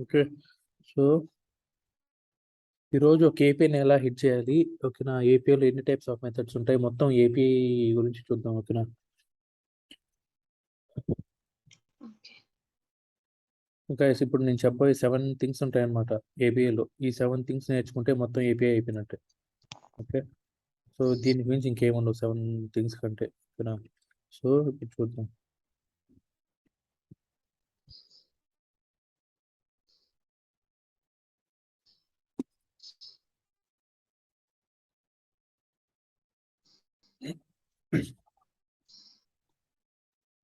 Okay. So, ఈరోజు ఒక ఏపీని ఎలా హిట్ చేయాలి? ఓకేనా? ఏపీలో ఎన్ని టైప్స్ ఆఫ్ మెథడ్స్ ఉంటాయి? మొత్తం ఏపీ గురించి చూద్దాం. ఓకేనా? ఓకే. గైస్ ఇప్పుడు నేను చెప్పబోయే 7 థింగ్స్ ఉంటాయన్నమాట ఏపీలో. ఈ 7 థింగ్స్ నేర్చుకుంటే మొత్తం ఏపీ అయిపోయినట్టే. ఓకే. సో, దీని గురించి ఇంకేముండవు 7 థింగ్స్ కంటే. ఓకేనా? సో, ఇప్పుడు చూద్దాం.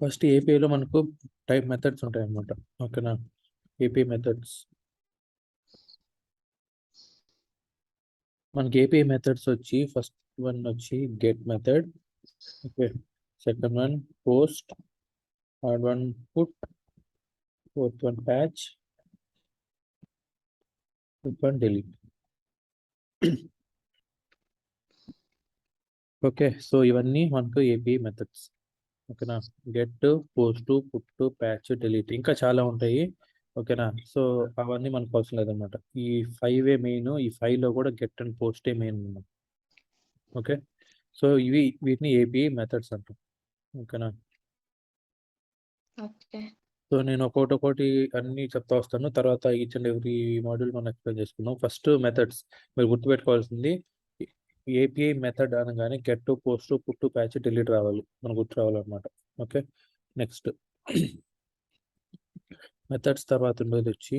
ఫస్ట్ ఏపీలో మనకు టైప్ మెథడ్స్ ఉంటాయన్నమాట. ఓకేనా? AP methods. మనకి ఏపీ మెథడ్స్ వచ్చి ఫస్ట్ వన్ వచ్చి get method. Okay. Second one post. Third one put. Fourth one patch. Fifth one delete. Okay. So ఇవన్నీ మనకు ఏపీ మెథడ్స్. ఓకేనా? Get, post, put, patch, delete ఇంకా చాలా ఉంటాయి. ఓకేనా? సో అవన్నీ మనకు అవసరం లేదన్నమాట. ఈ 5 మెయిన్. ఈ 5లో కూడా గెట్ అండ్ పోస్టే మెయిన్ అన్నమాట. ఓకే. సో వీటిని ఏపీ మెథడ్స్ అంటాం. ఓకేనా? ఓకే. సో నేను ఒక్కొక్కటి అన్ని చెప్తా వస్తాను. తర్వాత ఈచ్ అండ్ ఎవ్రీ మాడ్యూల్ మనం ఎక్స్ప్లెయిన్ చేసుకుందాం. ఫస్ట్ మెథడ్స్ మీరు గుర్తుపెట్టుకోవాల్సింది ఏపీఐ మెథడ్ అనగానే get, post, put, patch, delete రావాలి. మనకు గుర్తు రావాలన్నమాట. ఓకే. నెక్స్ట్ మెథడ్స్ తర్వాత ఉండేది వచ్చి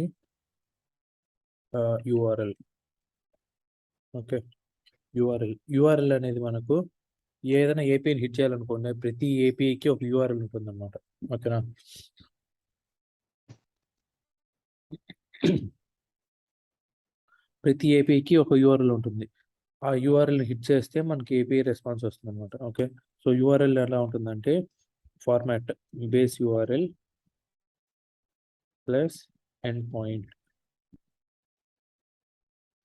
యూఆర్ఎల్. ఓకే. యూఆర్ఎల్ అనేది మనకు ఏదైనా ఏపీని హిట్ చేయాలనుకోండి ప్రతి ఏపీకి ఒక యూఆర్ఎల్ ఉంటుంది అనమాట. ఓకేనా? ప్రతి ఏపీకి ఒక యూఆర్ఎల్ ఉంటుంది. ఆ యూఆర్ఎల్ని హిట్ చేస్తే మనకి ఏపీ రెస్పాన్స్ వస్తుంది అనమాట. ఓకే. సో యూఆర్ఎల్ ఎలా ఉంటుందంటే format base URL plus end point.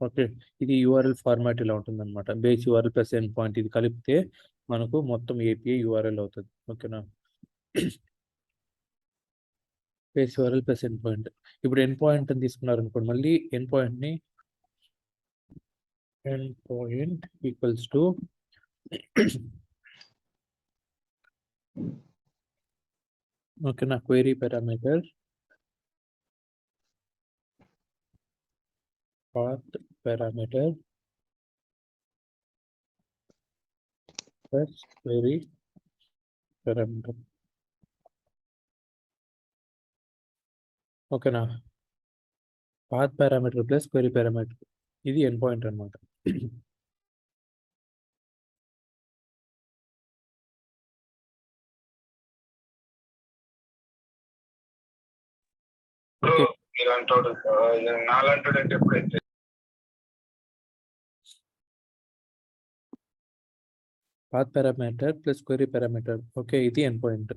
Okay. ఇది యూఆర్ఎల్ ఫార్మాట్ ఇలా ఉంటుంది అనమాట. Base URL plus end point ఇది కలిపితే మనకు మొత్తం ఏపీఐ యూఆర్ఎల్ అవుతుంది. ఓకేనా? Base URL plus end point. ఇప్పుడు ఎండ్ పాయింట్ అని తీసుకున్నారు అనుకోండి, మళ్ళీ ఎండ్ పాయింట్ ఈక్వల్స్ టు ఓకేనా query parameter path parameter plus query parameter. ఓకేనా? Path parameter plus query parameter ఇది ఎండ్ పాయింట్ అనమాట. Path parameter plus query parameter. Okay. ఇది ఎండ్ పాయింట్.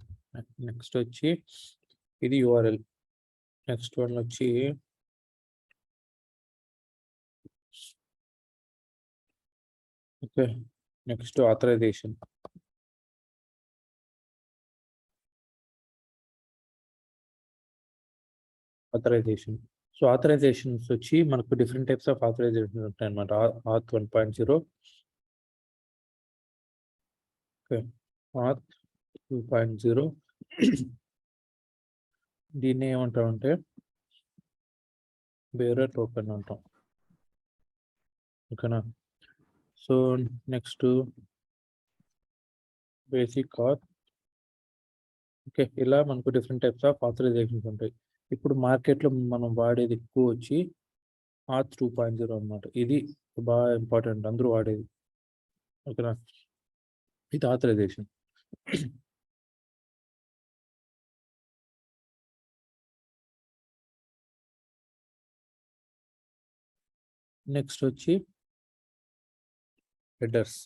నెక్స్ట్ వచ్చి ఇది యూఆర్ఎల్. నెక్స్ట్ వన్ వచ్చి okay. Next authorisation. So authorisations వచ్చి మనకు different types of authorisation ఉంటాయి అనమాట. Auth 1.0, okay, auth 2.0. దీన్ని ఏమంటామంటే బేరర్ టోకెన్ అంటాం. ఓకేనా? So next basic auth. Okay. ఇలా మనకు డిఫరెంట్ టైప్స్ ఆఫ్ ఆథరైజేషన్స్ ఉంటాయి. ఇప్పుడు మార్కెట్లో మనం వాడేది ఎక్కువ వచ్చి ఆత్ 2.0 అనమాట. ఇది బాగా ఇంపార్టెంట్, అందరూ వాడేది. ఓకేనా? ఇది ఆథరైజేషన్. నెక్స్ట్ వచ్చి హెడర్స్.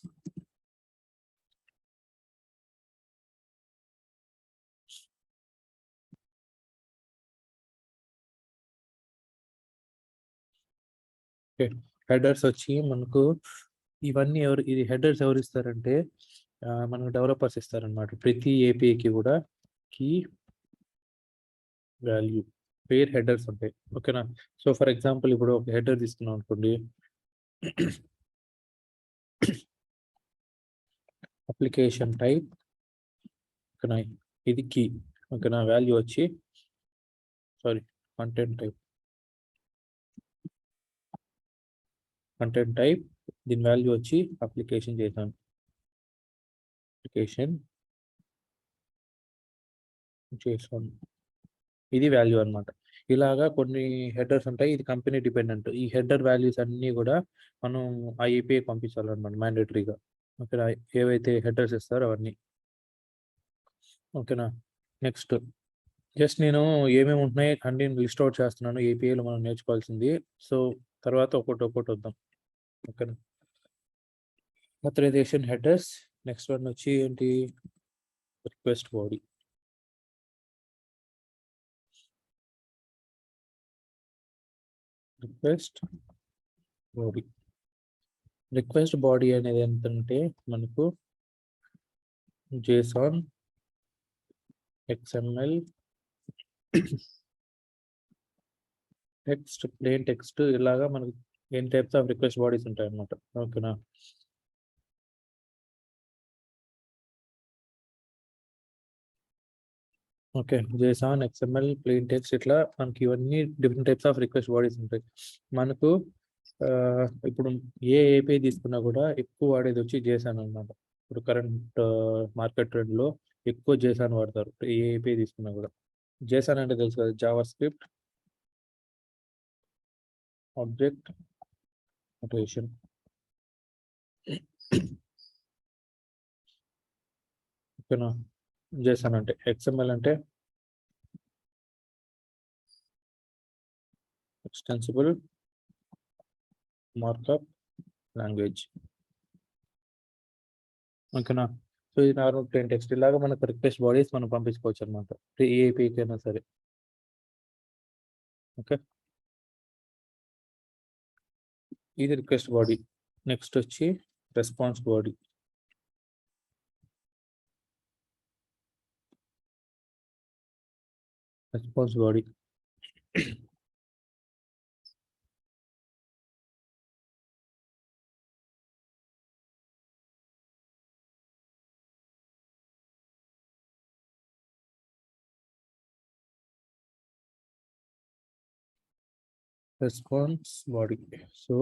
హెడర్స్ వచ్చి మనకు ఇవన్నీ ఇది హెడర్స్ ఎవరు ఇస్తారంటే మనకు డెవలపర్స్ ఇస్తారనమాట. ప్రతి ఏపీకి కూడా కీ వాల్యూ పేర్ హెడర్స్ ఉంటాయి. ఓకేనా. సో ఫర్ ఎగ్జాంపుల్ ఇప్పుడు ఒక హెడర్ తీసుకున్నాం అనుకోండి. అప్లికేషన్ టైప్, ఓకేనా, ఇది కీ, ఓకేనా. వాల్యూ వచ్చి కంటెంట్ టైప్, దీని వాల్యూ వచ్చి అప్లికేషన్ చేశాను, ఇది వాల్యూ అన్నమాట. ఇలాగా కొన్ని హెడర్స్ ఉంటాయి. ఇది కంపెనీ డిపెండెంట్. ఈ హెడర్ వాల్యూస్ అన్నీ కూడా మనం ఆ ఏపీఐ పంపించాలన్నమాట మ్యాండేటరీగా. ఓకేనా. ఏవైతే హెడర్స్ ఇస్తారో అవన్నీ. ఓకేనా. నెక్స్ట్ జస్ట్ నేను ఏమేమి ఉంటున్నాయి అన్ని లిస్ట్ అవుట్ చేస్తున్నాను ఏపీఐలో మనం నేర్చుకోవాల్సింది. సో తర్వాత ఒక్కొక్కటి వద్దాం. ఓకేనా. Authorisation headers. నెక్స్ట్ వన్ వచ్చి ఏంటి, రిక్వెస్ట్ బాడీ. రిక్వెస్ట్ బాడీ అనేది ఏంటంటే మనకు JSON, XML, text, plane text, ఇలాగా మనకు ఎన్ టైప్స్ ఆఫ్ రిక్వెస్ట్ బాడీస్ ఉంటాయి అన్నమాట. ఓకేనా. Okay, JSON, XML, plane text, ఇట్లా మనకి ఇవన్నీ different types of request bodies ఉంటాయి. మనకు ఇప్పుడు ఏ ఏపీఐ తీసుకున్నా కూడా ఎక్కువ వాడేది వచ్చి JSON అన్నమాట. ఇప్పుడు కరెంట్ మార్కెట్ ట్రెండ్లో ఎక్కువ JSON వాడతారు ఏ ఏపీఐ తీసుకున్నా కూడా. JSON అంటే తెలుసు కదా, జావా స్క్రిప్ట్ ఆబ్జెక్ట్ నోటేషన్. ఓకేనా. JSON అంటే, XML అంటే ఎక్స్టెన్సిబుల్ మార్కప్ లాంగ్వేజ్. ఓకేనా. సో ఇది నార్మల్ ప్లేన్ టెక్స్ట్. ఇలాగా మనకు రిక్వెస్ట్ బాడీస్ మనం పంపించుకోవచ్చు అనమాట ఏ ఏపీఐకి అయినా సరే. ఓకే, ఇది రిక్వెస్ట్ బాడీ. నెక్స్ట్ వచ్చి response body. So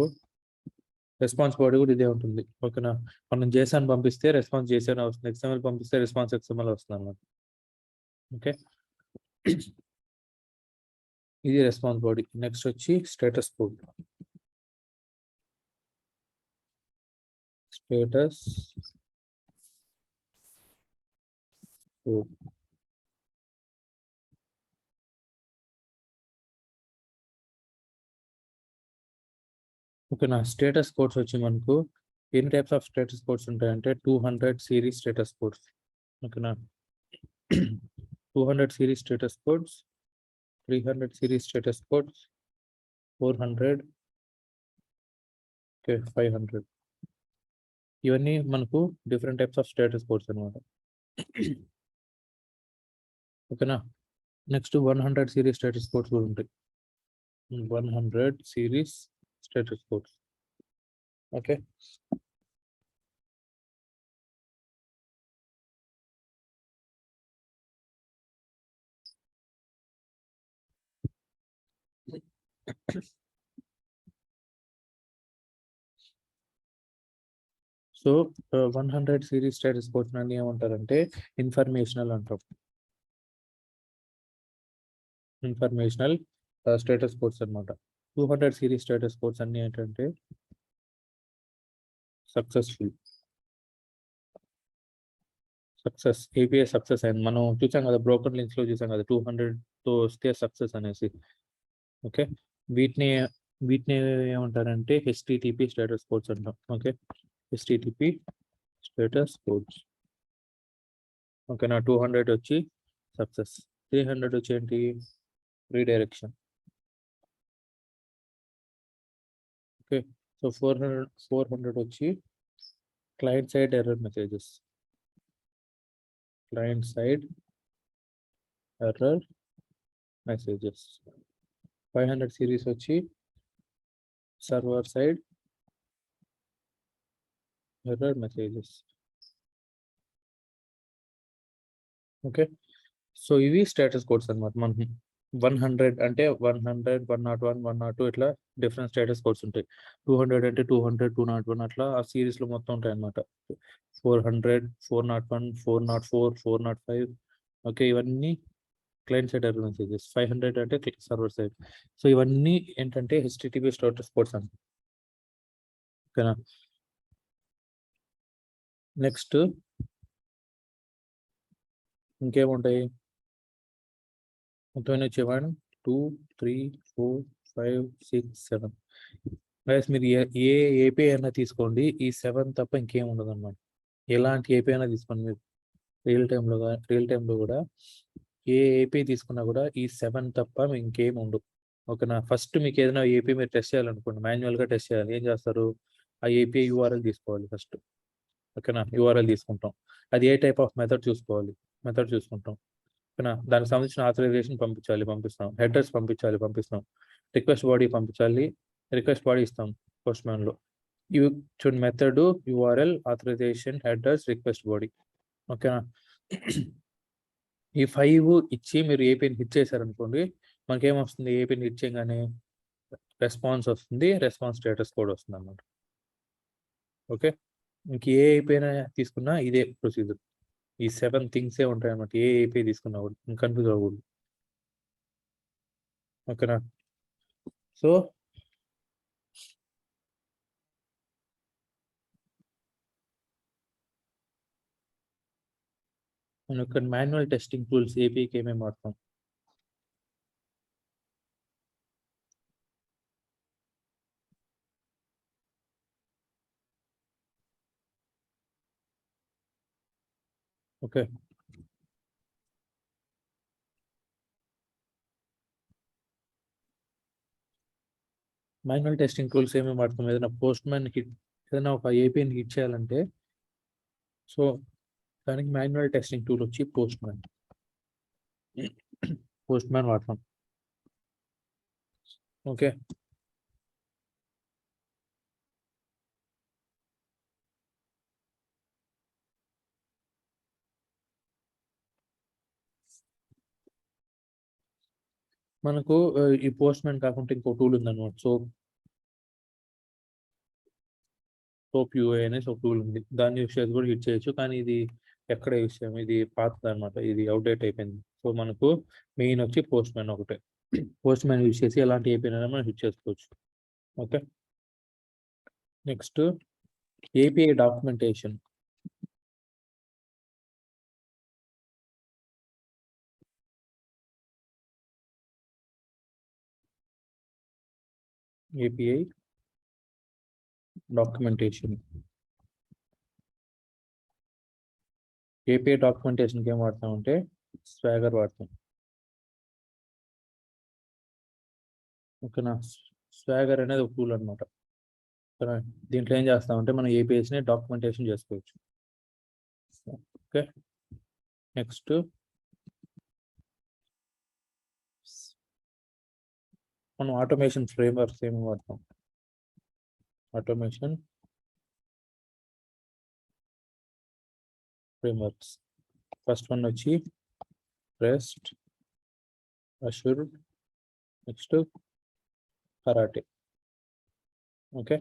response body కూడా ఇదే ఉంటుంది. ఓకేనా. మనం JSON పంపిస్తే రెస్పాన్స్ JSON వస్తుంది, XML పంపిస్తే రెస్పాన్స్ XML వస్తుంది అన్నమాట. ఓకే, ఇది రెస్పాన్స్ బాడీ. నెక్స్ట్ వచ్చి స్టేటస్ కోడ్. ఓకేనా. స్టేటస్ కోడ్స్ వచ్చి మనకు ఎన్ని టైప్స్ ఆఫ్ స్టేటస్ కోడ్స్ ఉంటాయంటే 200 సిరీస్ స్టేటస్ కోడ్స్. ఓకేనా. 200 series status codes, 300 series status codes, 400, okay, 500. ఇవన్నీ మనకు different types of status codes అనమాట. ఓకేనా. నెక్స్ట్ 100 సిరీస్ స్టేటస్ కోడ్స్ కూడా ఉంటాయి. 100 series status codes. Okay. So 100 series status codes అన్ని ఏమంటారంటే ఇన్ఫర్మేషనల్ అంటాం. ఇన్ఫర్మేషనల్ స్టేటస్ కోడ్స్ అనమాట. 200 సిరీస్ స్టేటస్ కోడ్స్ అన్ని ఏంటంటే సక్సెస్ ఏపీఐ సక్సెస్ అయింది. మనం చూసాం కదా బ్రోకన్ లింక్స్ లో, చూసాం కదా 200తో వస్తే సక్సెస్ అనేసి. ఓకే, వీటిని ఏమంటారంటే HTTP స్టేటస్ కోడ్స్ అంటాం. Okay, HTTP status codes. ఓకేనా. 200 వచ్చి సక్సెస్, 300 వచ్చి ఏంటి, రీడైరెక్షన్. ఓకే, సో 400 వచ్చి client side error messages. Client side error messages. 500 series వచ్చి server side error messages. Okay, so ఇవి స్టేటస్ కోడ్స్ అనమాట. మనకి 100 అంటే 100, 101, 102 ఇట్లా డిఫరెంట్ స్టేటస్ కోడ్స్ ఉంటాయి. 200 అంటే 200, 201 అట్లా ఆ సిరీస్లో మొత్తం ఉంటాయి అనమాట. 400, 401, 404, 405. ఓకే, ఇవన్నీ క్లయింట్ సైడ్ ఎర్రర్ మెసేజెస్. 500 అంటే సర్వర్ సైడ్. సో ఇవన్నీ ఏంటంటే HTTP స్టేటస్ కోడ్స్ అంట. ఓకేనా, నెక్స్ట్ ఇంకేముంటాయి మొత్తం వచ్చి 1, 2, 3, 4, 5, 6, 7. గైస్ మీరు ఏ ఏపీఐ అయినా తీసుకోండి, ఈ 7 తప్ప ఇంకేం ఉండదు అనమాట. ఎలాంటి ఏపీ అయినా తీసుకోండి మీరు రియల్ టైంలో కూడా ఏ ఏపీ తీసుకున్నా కూడా ఈ 7 తప్ప మీకు ఇంకేం ఉండవు. ఓకేనా, ఫస్ట్ మీకు ఏదైనా ఏపీ మీరు టెస్ట్ చేయాలనుకోండి, మాన్యువల్గా టెస్ట్ చేయాలి. ఏం చేస్తారు, ఆ ఏపీఐ యూఆర్ఎల్ తీసుకోవాలి ఫస్ట్. ఓకేనా, యూఆర్ఎల్ తీసుకుంటాం. అది ఏ టైప్ ఆఫ్ మెథడ్ చూసుకుంటాం. ఓకేనా, దానికి సంబంధించిన ఆథరైజేషన్ పంపిస్తాం. హెడర్స్ పంపిస్తాం. రిక్వెస్ట్ బాడీ పంపించాలి, రిక్వెస్ట్ బాడీ ఇస్తాం పోస్ట్మ్యాన్లో. ఇవి చూడండి, method, URL, authorisation, headers, request body. ఓకేనా, ఈ 5 ఇచ్చి మీరు ఏపీని హిట్ చేశారనుకోండి, మనకేమొస్తుంది, ఏపీని హిట్ చేయగానే రెస్పాన్స్ వస్తుంది, రెస్పాన్స్ స్టేటస్ కోడ్ వస్తుంది అన్నమాట. ఓకే, ఇంక ఏ ఏపీ అయినా తీసుకున్నా ఇదే ప్రొసీజర్. ఈ 7 థింగ్సే ఉంటాయి అన్నమాట. ఏ ఏపీ తీసుకున్నా కూడా కన్ఫ్యూజ్ అవ్వకూడదు. ఓకేనా, సో మనం ఇక్కడ మాన్యువల్ టెస్టింగ్ టూల్స్ ఏపీకి ఏమేమి వాడతాం. ఓకే, మాన్యువల్ టెస్టింగ్ టూల్స్ ఏమేమి వాడతాం, ఏదైనా ఒక ఏపీని హిట్ చేయాలంటే, సో దానికి మాన్యువల్ టెస్టింగ్ టూల్ వచ్చి పోస్ట్మ్యాన్ వాడతాం. ఓకే, మనకు ఈ పోస్ట్మ్యాన్ కాకుండా ఇంకో టూల్ ఉందన్నమాట. సోప్ యూఐ అనేసి ఒక టూల్ ఉంది, దాన్ని యూస్ చేసి కూడా హిట్ చేయొచ్చు. కానీ ఇది ఎక్కడ యూస్ చేయము, ఇది పాతది అనమాట, ఇది అవుట్డేట్ అయిపోయింది. సో మనకు మెయిన్ వచ్చి పోస్ట్మ్యాన్ ఒకటే. పోస్ట్మ్యాన్ యూస్ చేసి ఎలాంటి ఏపీ అయినా మనం హిట్ చేసుకోవచ్చు. Okay, next API documentation. API డాక్యుమెంటేషన్కి ఏం వాడతామంటే స్వాగర్ వాడతాం. ఓకేనా, స్వాగర్ అనేది ఒక టూల్ అనమాట. దీంట్లో ఏం చేస్తామంటే మనం ఏపీఐస్ని డాక్యుమెంటేషన్ చేసుకోవచ్చు. ఓకే, నెక్స్ట్ మనం ఆటోమేషన్ ఫ్రేమ్వర్క్స్ ఏమి వాడతాం. ఆటోమేషన్ ఫ్రేమ్వర్క్స్ ఫస్ట్ వన్ వచ్చి REST, assure, next Karate. Okay,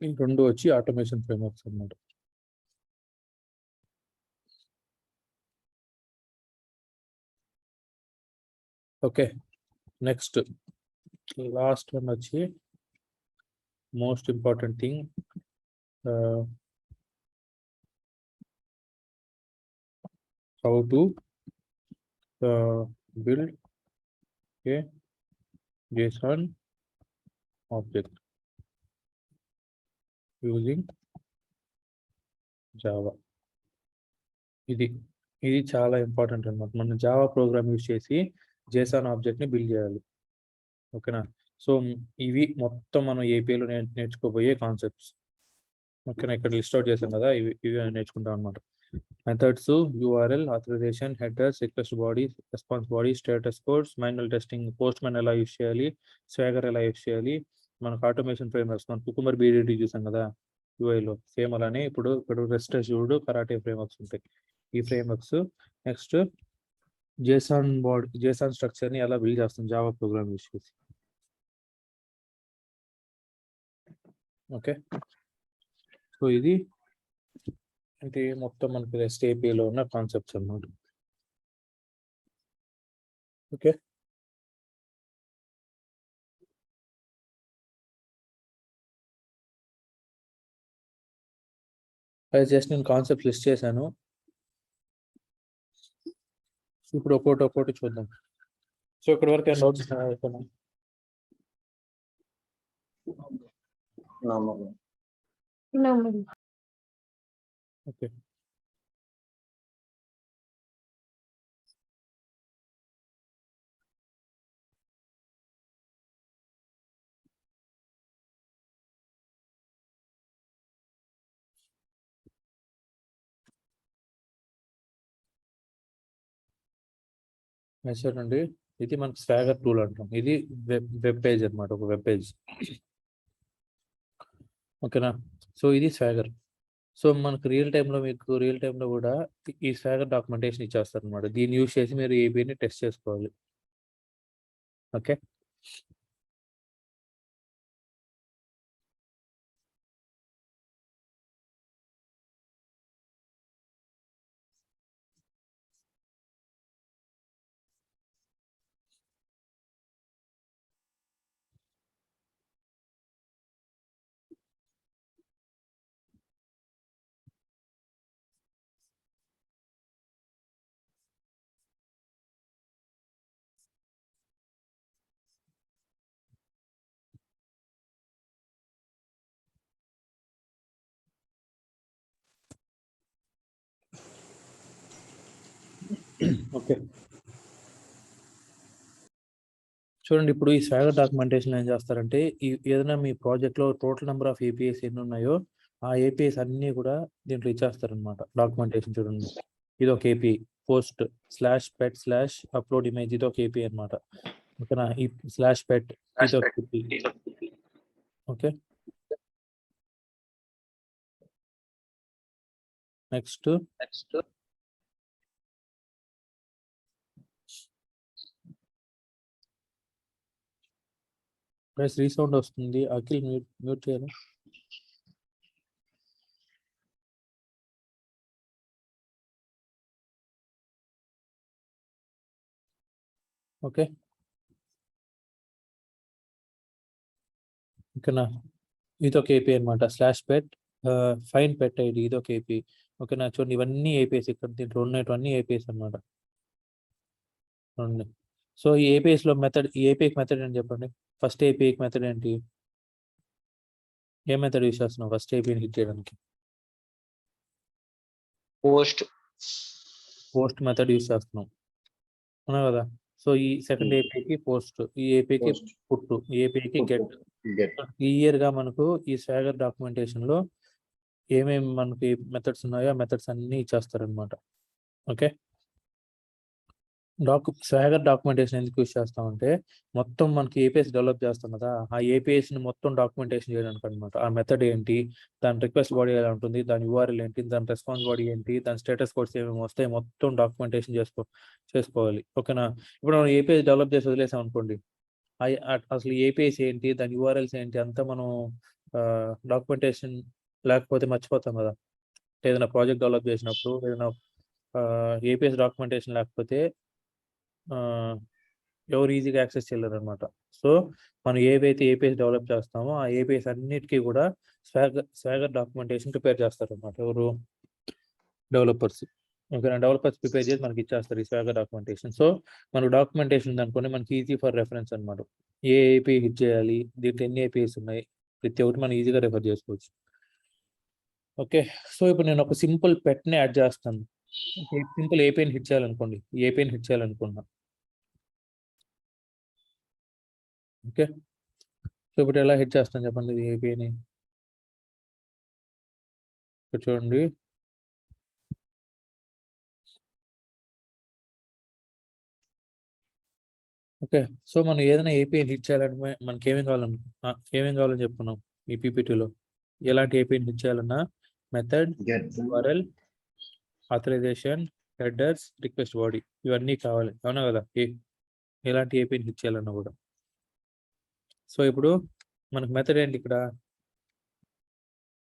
ఈ 2 వచ్చి ఆటోమేషన్ ఫ్రేమ్వర్క్స్ అన్నమాట. ఓకే, నెక్స్ట్ లాస్ట్ వన్ వచ్చి most important thing, how to build a JSON object using Java. ఇది చాలా ఇంపార్టెంట్ అన్నమాట. మనం జావా ప్రోగ్రామ్ యూజ్ చేసి JSON ఆబ్జెక్ట్ని బిల్డ్ చేయాలి. ఓకేనా, సో ఇవి మొత్తం మనం ఏపీలో నేర్చుకోబోయే కాన్సెప్ట్స్. ఓకేనా, ఇక్కడ లిస్ట్ అవుట్ చేసాం కదా, ఇవి నేర్చుకుంటాం అనమాట. Methods URL, authorization, headers, request body, response body, status codes, manual testing, postman ఎలా యూస్ చేయాలి, స్వాగర్ ఎలా యూస్ చేయాలి, మనకు ఆటోమేషన్ ఫ్రేమ్వర్క్స్ మన కుకుమర్ BDD చూసాం కదా యూఐలో, సేమ్ అలానే ఇప్పుడు రెస్ట్ అష్యూర్డ్ కరాటే ఫ్రేమ్వర్క్స్ ఉంటాయి. ఈ ఫ్రేమ్వర్క్స్ నెక్స్ట్ జేసాన్ స్ట్రక్చర్ ని ఎలా బిల్డ్ చేస్తాం జావా ప్రోగ్రామ్ యూస్ చేసి. ఓకే, సో ఇది అంటే మొత్తం మనకి రెస్ట్ ఏపీలో ఉన్న కాన్సెప్ట్స్ అన్నమాట. ఓకే, అది జస్ట్ నేను కాన్సెప్ట్ లిస్ట్ చేశాను. ఇప్పుడు ఒక్కోటి చూద్దాం. సో ఇక్కడ వరకు ఏమైనా డౌట్స్ ఉన్నాయా? ఓకే, మెసేజ్ అండి. ఇది మనకి స్వాగర్ టూల్ అంటాం. ఇది వెబ్ పేజ్ అన్నమాట, ఒక వెబ్ పేజ్. ఓకేనా, సో ఇది స్వాగర్. సో మనకు మీకు రియల్ టైంలో కూడా ఈ స్వాగర్ డాక్యుమెంటేషన్ ఇచ్చేస్తారు అనమాట. దీన్ని యూజ్ చేసి మీరు ఏబీని టెస్ట్ చేసుకోవాలి. Okay, okay. చూడండి, ఇప్పుడు ఈ స్వాగర్ డాక్యుమెంటేషన్ ఏం చేస్తారంటే ఏదైనా మీ ప్రాజెక్ట్లో టోటల్ నెంబర్ ఆఫ్ ఏపీఎస్ ఎన్ని ఉన్నాయో ఆ ఏపీఎస్ అన్ని కూడా దీంట్లో ఇచ్చేస్తారనమాట. డాక్యుమెంటేషన్ చూడండి, ఇది ఒక ఏపీ, post/pet/upload image, ఇది ఒక ఏపీ అనమాట. ఓకేనా, ఈ /pet ఇది ఒక ఏపీ. ఓకే, నెక్స్ట్ రీసౌండ్ వస్తుంది. అఖిల్ మ్యూట్ చేయాలి. ఓకే, ఓకేనా, ఇది ఒక ఏపీ అనమాట. /pet ఫైన్ పెట్ ఐడి, ఇది ఒక ఏపీ. ఓకేనా, చూడండి ఇవన్నీ ఏపీఎస్, ఇక్కడ దీంట్లో ఉన్నటువంటి ఏపీఎస్ అనమాట. చూడండి, సో ఈ ఏపీఎస్ లో మెథడ్, ఈ ఏపీఐకి మెథడ్ ఏంటి చెప్పండి. ఫస్ట్ ఏపీఐకి మెథడ్ ఏంటి? ఏ మెథడ్ యూస్ చేస్తున్నాం ఫస్ట్ ఏపీని హిట్ చేయడానికి? పోస్ట్ మెథడ్ యూస్ చేస్తున్నాం, అవునా కదా? సో ఈ సెకండ్ ఏపీకి పోస్ట్, ఈ ఏపీకి పుట్టు, ఈ ఏపీకి గెట్. క్లియర్ గా మనకు ఈ స్వాగర్ డాక్యుమెంటేషన్ లో ఏమేమి మనకి మెథడ్స్ ఉన్నాయో ఆ మెథడ్స్ అన్ని ఇచ్చేస్తారనమాట. ఓకే, స్వాగర్ డాక్యుమెంటేషన్ ఎందుకు యూస్ చేస్తామంటే మొత్తం మనకి ఏపీఎస్ డెవలప్ చేస్తాం కదా, ఆ ఏపీఎస్ ని మొత్తం డాక్యుమెంటేషన్ చేయడానికి అనమాట. ఆ మెథడ్ ఏంటి, దాని రిక్వెస్ట్ బాడీ ఎలా ఉంటుంది, దాని URL ఏంటి, దాని రెస్పాన్స్ బాడీ ఏంటి, దాని స్టేటస్ కోడ్స్ ఏమేమి వస్తాయి, మొత్తం డాక్యుమెంటేషన్ చేసుకోవాలి. ఓకేనా, ఇప్పుడు మనం ఏపీఎస్ డెవలప్ చేసి వదిలేసాం అనుకోండి, అసలు ఏపీఎస్ ఏంటి, దాని URLs ఏంటి అంతా మనం డాక్యుమెంటేషన్ లేకపోతే మర్చిపోతాం కదా. ఏదైనా ప్రాజెక్ట్ డెవలప్ చేసినప్పుడు ఏదైనా ఏపీఎస్ డాక్యుమెంటేషన్ లేకపోతే ఎవరు ఈజీగా యాక్సెస్ చేయలేరు అనమాట. సో మనం ఏవైతే ఏపీఎస్ డెవలప్ చేస్తామో ఆ ఏపీఎస్ అన్నిటికీ కూడా స్వాగర్ డాక్యుమెంటేషన్ ప్రిపేర్ చేస్తారు అనమాట. ఎవరు? డెవలపర్స్. ఓకేనా, డెవలపర్స్ ప్రిపేర్ చేసి మనకి ఇచ్చేస్తారు ఈ స్వాగర్ డాక్యుమెంటేషన్. సో మనకు డాక్యుమెంటేషన్ అనుకోండి, మనకి ఈజీ ఫర్ రెఫరెన్స్ అనమాట. ఏ ఏపీ హిట్ చేయాలి, దీంట్లో ఎన్ని ఏపీఎస్ ఉన్నాయి, ప్రతి ఒక్కటి మనం ఈజీగా రెఫర్ చేసుకోవచ్చు. ఓకే, సో ఇప్పుడు నేను ఒక సింపుల్ పెట్ని యాడ్ చేస్తాను. సింపుల్ ఏపీని హిట్ చేయాలనుకోండి, ఏపీని హిట్ చేయాలనుకున్నా. ఓకే, సో ఇప్పుడు ఎలా హిట్ చేస్తాను చెప్పండి ఇది ఏపీని. ఇక్కడ చూడండి, ఓకే. సో మనం ఏదైనా ఏపీఐ హిట్ చేయాలంటే మనకి ఏమేం కావాలని చెప్పుకున్నాం ఈ పీపీటీలో. ఎలాంటి ఏపీఐ హిట్ చేయాలన్నా method, Get URL, authorisation, headers, request body ఇవన్నీ కావాలి, అవునా కదా? ఎలాంటి ఏపీఐ హిట్ చేయాలన్నా కూడా. సో ఇప్పుడు మనకు మెథడ్ ఏంటి ఇక్కడ?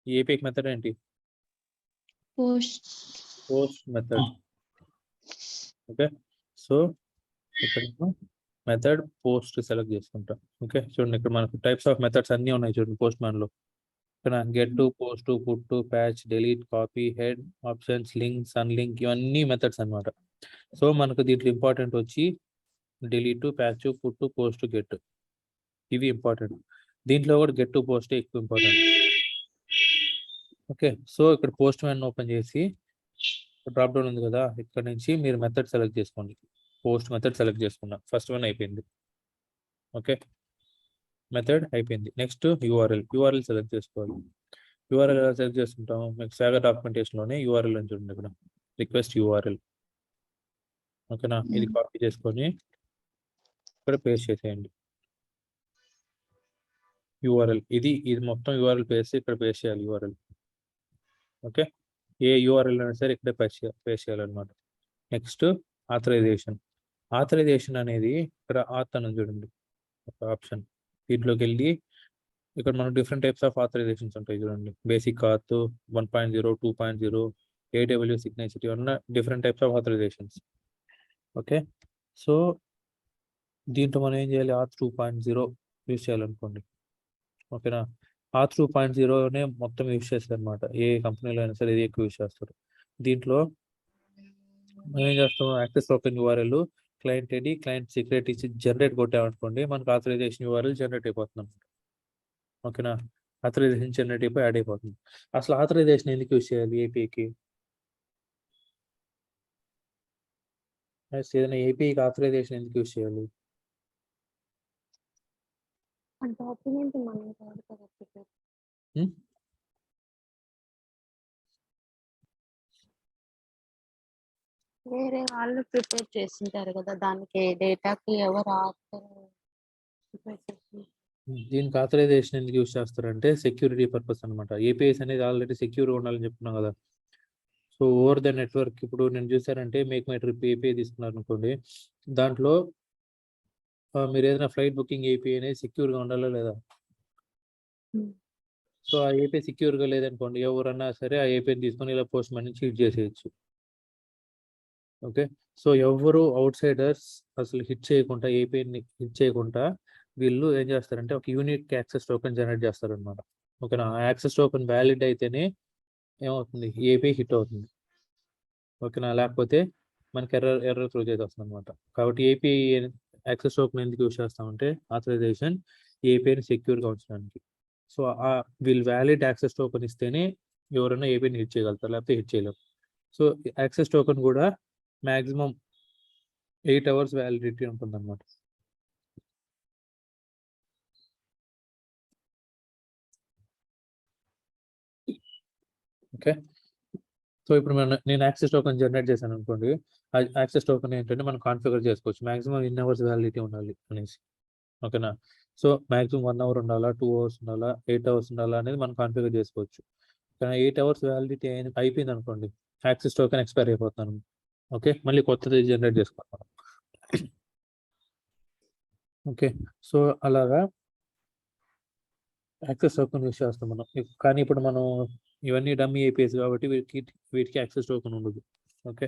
ఈ ఏపీఐ మెథడ్ ఏంటి? Post method. ఓకే. సో ఇక్కడ మెథడ్ పోస్ట్ సెలెక్ట్ చేసుకుంటాం. ఓకే, చూడండి ఇక్కడ మనకు టైప్స్ ఆఫ్ మెథడ్స్ అన్నీ ఉన్నాయి చూడండి పోస్ట్ మ్యాన్ లో. ఇక్కడ get to, post to, put to, patch, delete, copy, head, options, link, unlink ఇవన్నీ మెథడ్స్ అన్నమాట. సో మనకు దీంట్లో ఇంపార్టెంట్ వచ్చి delete, patch, put, post, get ఇవి ఇంపార్టెంట్. దీంట్లో కూడా గెట్ టు, పోస్ట్ ఎక్కువ ఇంపార్టెంట్. ఓకే. సో ఇక్కడ పోస్ట్ మ్యాన్ ఓపెన్ చేసి డ్రాప్ డౌన్ ఉంది కదా, ఇక్కడ నుంచి మీరు మెథడ్ సెలెక్ట్ చేసుకోండి. పోస్ట్ మెథడ్ సెలెక్ట్ చేసుకున్నా, ఫస్ట్ వన్ అయిపోయింది. ఓకే, మెథడ్ అయిపోయింది. నెక్స్ట్ యూఆర్ఎల్ సెలెక్ట్ చేసుకోవాలి. యూఆర్ఎల్ ఎలా సెలెక్ట్ చేసుకుంటాము? మీకు సాగర్ డాక్యుమెంటేషన్లోనే యూఆర్ఎల్ అని చూడండి ఇక్కడ, రిక్వెస్ట్ యూఆర్ఎల్. ఓకేనా, ఇది కాపీ చేసుకొని ఇక్కడ పేస్ట్ చేసేయండి. యూఆర్ఎల్ ఇది మొత్తం యూఆర్ఎల్ పేస్ట్ ఇక్కడ పేస్ట్ చేయాలి యూఆర్ఎల్. ఓకే, ఏ యూఆర్ఎల్ అయినా సరే ఇక్కడ పేస్ట్ చేయాలన్నమాట. నెక్స్ట్ ఆథరైజేషన్ అనేది ఇక్కడ ఆత్ అని చూడండి ఒక ఆప్షన్. దీంట్లోకి వెళ్ళి ఇక్కడ మనకు డిఫరెంట్ టైప్స్ ఆఫ్ ఆథరైజేషన్స్ ఉంటాయి చూడండి. బేసిక్ ఆత్, 1.0, 2.0, AW సిగ్నేచర్, ఇవన్నీ different types of authorisations. Okay, so దీంట్లో మనం ఏం చేయాలి? ఆత్ 2.0 యూజ్ చేయాలనుకోండి. ఓకేనా, ఆత్ 2.0నే మొత్తం యూజ్ చేస్తారు అనమాట. ఏ కంపెనీలో అయినా సరే ఇది ఎక్కువ యూజ్ చేస్తారు. దీంట్లో మనం ఏం చేస్తాం? Access token URL, client ID, client secret ఇచ్చి జనరేట్ కొట్టామనుకోండి, మనకు ఆథరైజేషన్ యూఆర్ఎల్ జనరేట్ అయిపోతుంది అనమాట. ఓకేనా, ఆథరైజేషన్ జనరేట్ అయిపోయి యాడ్ అయిపోతుంది. అసలు ఆథరైజేషన్ ఎందుకు యూజ్ చేయాలి ఏపీఐకి? ఏదైనా ఏపీఐకి ఆథరైజేషన్ ఎందుకు యూజ్ చేయాలి? డాక్యుమెంట్ మనం కాదు కదా ప్రిపేర్. వేరే వాళ్ళు ప్రిపేర్ చేసింటారు కదా, దానికి డేటాకి ఎవరు ఆథర్ ప్రిపేర్ చేసి. దీనికి ఆథరైజేషన్ ఎందుకు యూజ్ చేస్తారంటే సెక్యూరిటీ పర్పస్ అనమాట. ఏపీఐస్ అనేది ఆల్రెడీ సెక్యూర్గా ఉండాలని చెప్తున్నాం కదా. సో ఓవర్ ద నెట్వర్క్ ఇప్పుడు నేను చూసారంటే మేక్ మై ట్రిప్ ఏపీఐ తీసుకున్నారు అనుకోండి, దాంట్లో మీరు ఏదైనా ఫ్లైట్ బుకింగ్ ఏపీఐ అనేది సెక్యూర్గా ఉండాలా లేదా? సో ఆ ఏపీఐ సెక్యూర్గా లేదనుకోండి, ఎవరన్నా సరే ఆ ఏపీఐని తీసుకొని ఇలా పోస్ట్ మ్యాన్ నుంచి హిట్ చేసేయచ్చు. ఓకే, సో ఎవరు అవుట్ సైడర్స్ అసలు హిట్ చేయకుండా, ఏపీఐని హిట్ చేయకుండా వీళ్ళు ఏం చేస్తారంటే ఒక యూనిక్ యాక్సెస్ టోకెన్ జనరేట్ చేస్తారనమాట. ఓకేనా, ఆ యాక్సెస్ టోకెన్ వ్యాలిడ్ అయితేనే ఏమవుతుంది? ఏపీఐ హిట్ అవుతుంది. ఓకేనా, లేకపోతే మనకి ఎర్రర్ త్రూ చేసి వస్తుంది అనమాట. కాబట్టి ఏపీఐ యాక్సెస్ టోకెన్ ఎందుకు యూజ్ చేస్తామంటే ఆథరైజేషన్ ఏపీఐని సెక్యూర్గా ఉంచడానికి. సో వీళ్ళు వ్యాలిడ్ యాక్సెస్ టోకెన్ ఇస్తేనే ఎవరైనా ఏపీఐని హిట్ చేయగలుగుతారు, లేకపోతే హిట్ చేయలేరు. సో యాక్సెస్ టోకెన్ కూడా మ్యాక్సిమం 8 hours వ్యాలిడిటీ ఉంటుంది అనమాట. ఓకే, సో ఇప్పుడు నేను యాక్సెస్ టోకెన్ జనరేట్ చేశాను అనుకోండి, ఆ యాక్సెస్ టోకెన్ ఏంటంటే మనం కాన్ఫిగర్ చేసుకోవచ్చు మ్యాక్సిమం ఎన్ని అవర్స్ వ్యాలిడిటీ ఉండాలి అనేసి. ఓకేనా, సో మ్యాక్సిమం 1 hour ఉండాలా, 2 hours ఉండాలా, 8 hours ఉండాలా అనేది మనం కాన్ఫిగర్ చేసుకోవచ్చు. కానీ 8 hours వ్యాలిడిటీ అయిపోయింది అనుకోండి, యాక్సెస్ టోకెన్ ఎక్స్పైర్ అయిపోతాను. ఓకే, మళ్ళీ కొత్తది జనరేట్ చేసుకుంటాం. ఓకే, సో అలాగా యాక్సెస్ టోకెన్ యూస్ చేస్తాం మనం. కానీ ఇప్పుడు మనం ఇవన్నీ డమ్మీ ఏపీఎస్ కాబట్టి వీటికి యాక్సెస్ టోకెన్ ఉండదు. ఓకే,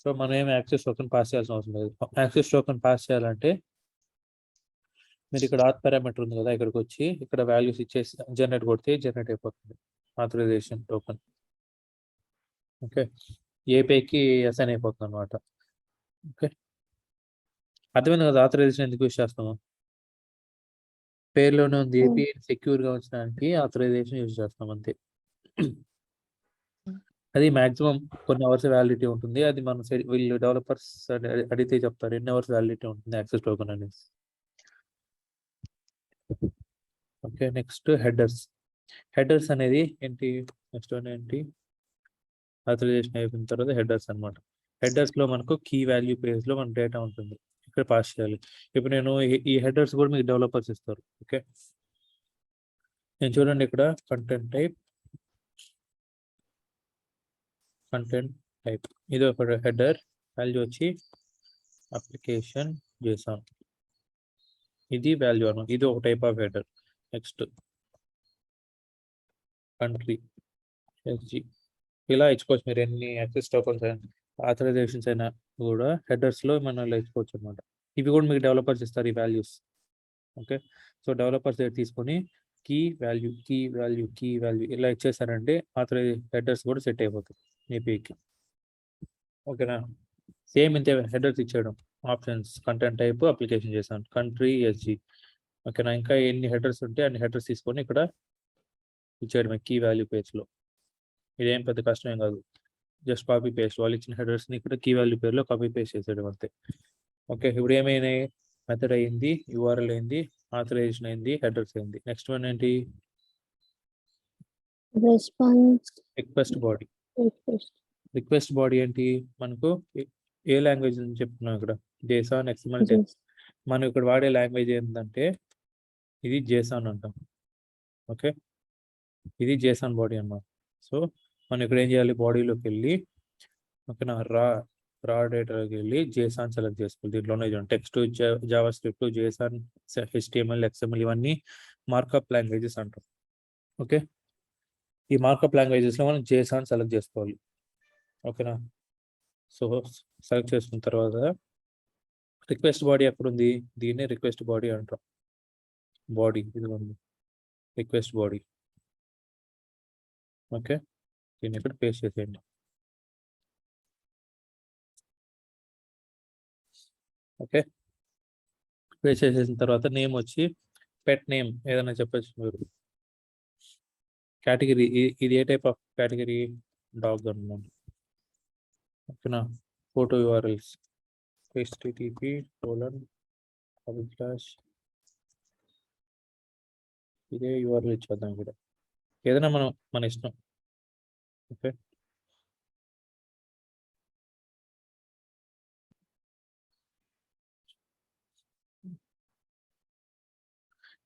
సో మనం ఏమి యాక్సెస్ టోకెన్ పాస్ చేయాల్సిన అవసరం లేదు. యాక్సెస్ టోకెన్ పాస్ చేయాలంటే మీరు ఇక్కడ ఆత్ పారామీటర్ ఉంది కదా, ఇక్కడికి వచ్చి ఇక్కడ వాల్యూస్ ఇచ్చేసి జనరేట్ కొడితే జనరేట్ అయిపోతుంది ఆథరైజేషన్ టోకెన్. ఓకే, ఏపీఐకి అసైన్ అయిపోతుంది అనమాట. ఓకే, అర్థమైంది కదా ఆథరైజేషన్ ఎందుకు యూస్ చేస్తాము? పేరులోనే ఉంది, ఏపీఐ సెక్యూర్గా ఉంచడానికి ఆథరైజేషన్ యూజ్ చేస్తాం అంతే. అది మాక్సిమం కొన్ని అవర్స్ వ్యాలిడిటీ ఉంటుంది. అది మన సైడ్ వీళ్ళు డెవలపర్స్ అడిగితే చెప్తారు ఎన్ని అవర్స్ వ్యాలిడిటీ ఉంటుంది యాక్సెస్ టోకెన్ అనేది. ఓకే, నెక్స్ట్ హెడర్స్ అనేది ఏంటి? నెక్స్ట్ వన్ ఏంటి? ఆథరైజేషన్ అయిపోయిన తర్వాత హెడర్స్ అనమాట. హెడర్స్లో మనకు కీ వాల్యూ పేజ్లో మన డేటా ఉంటుంది, ఇక్కడ పాస్ చేయాలి. ఇప్పుడు నేను ఈ హెడర్స్ కూడా మీకు డెవలపర్స్ ఇస్తారు. ఓకే, నేను చూడండి ఇక్కడ కంటెంట్ టైప్ ఇది ఒక హెడర్ వాల్యూ వచ్చి అప్లికేషన్ JSON, ఇది వాల్యూ అనమాట. ఇది ఒక type of header. Next country SG, ఇలా ఇచ్చుకోవచ్చు మీరు ఎన్ని యాక్సెస్ టోకన్స్ అయినా ఆథరైజేషన్స్ అయినా కూడా హెడర్స్లో మనం ఇలా ఇచ్చుకోవచ్చు అనమాట. ఇవి కూడా మీకు డెవలపర్స్ ఇస్తారు ఈ వాల్యూస్. ఓకే, సో డెవలపర్స్ దగ్గర తీసుకొని కీ వాల్యూ ఇలా ఇచ్చేసారంటే హెడర్స్ కూడా సెట్ అయిపోతుంది ఏపీకి. ఓకేనా, సేమ్ ఇంతే హెడర్స్ ఇచ్చేయడం. ఆప్షన్స్ కంటెంట్ టైప్ అప్లికేషన్ చేశాను, కంట్రీ SG. ఓకేనా, ఇంకా ఎన్ని హెడర్స్ ఉంటే అన్ని హెడర్స్ తీసుకొని ఇక్కడ ఇచ్చేయడం కీ వాల్యూ పేజ్లో. ఇదేం పెద్ద కష్టం ఏం కాదు, జస్ట్ కాపీ పేస్ట్ వాళ్ళు ఇచ్చిన హెడర్స్ని ఇక్కడ కీ వాల్యూ పేరులో కాపీ పేస్ట్ చేసేయడం అంతే. ఓకే, ఇప్పుడు ఏమైనాయి, మెథడ్ అయింది, URL అయింది, ఆథరైజేషన్ అయింది, హెడర్స్ అయింది. నెక్స్ట్ వన్ ఏంటి, రెస్పాన్స్ రిక్వెస్ట్ బాడీ ఏంటి, మనకు ఏ లాంగ్వేజ్ అని చెప్తున్నాం ఇక్కడ, JSON XML. మనం ఇక్కడ వాడే లాంగ్వేజ్ ఏంటంటే ఇది JSON అంటాం. ఓకే, ఇది JSON బాడీ అన్నమాట. సో మనం ఇక్కడ ఏం చేయాలి, బాడీలోకి వెళ్ళి ఓకేనా రా డేటాలోకి వెళ్ళి JSON సెలెక్ట్ చేసుకోవాలి. దీంట్లోనే text, Java script, JSON, HTML, XML ఇవన్నీ మార్కప్ లాంగ్వేజెస్ అంటాం. ఓకే, ఈ మార్కప్ లాంగ్వేజెస్లో మనం JSON సెలెక్ట్ చేసుకోవాలి. ఓకేనా, సో సెలెక్ట్ చేసుకున్న తర్వాత రిక్వెస్ట్ బాడీ ఎక్కడ ఉంది, దీన్నే రిక్వెస్ట్ బాడీ అంటాం. బాడీ ఇది ఉంది, రిక్వెస్ట్ బాడీ. ఓకే, దీన్ని ఇక్కడ పేస్ట్ చేసేయండి. ఓకే, పేస్ట్ చేసేసిన తర్వాత నేమ్ వచ్చి పెట్ నేమ్ ఏదైనా చెప్పచ్చు మీరు. కేటగిరీ ఇది ఏ టైప్ ఆఫ్ కేటగిరీ, డాగ్ అన్నమాట. ఓకేనా, ఫోటో URLs http:// ఇదే URL ఇచ్చేద్దాం ఇక్కడ, ఏదైనా మన ఇష్టం. ఓకే,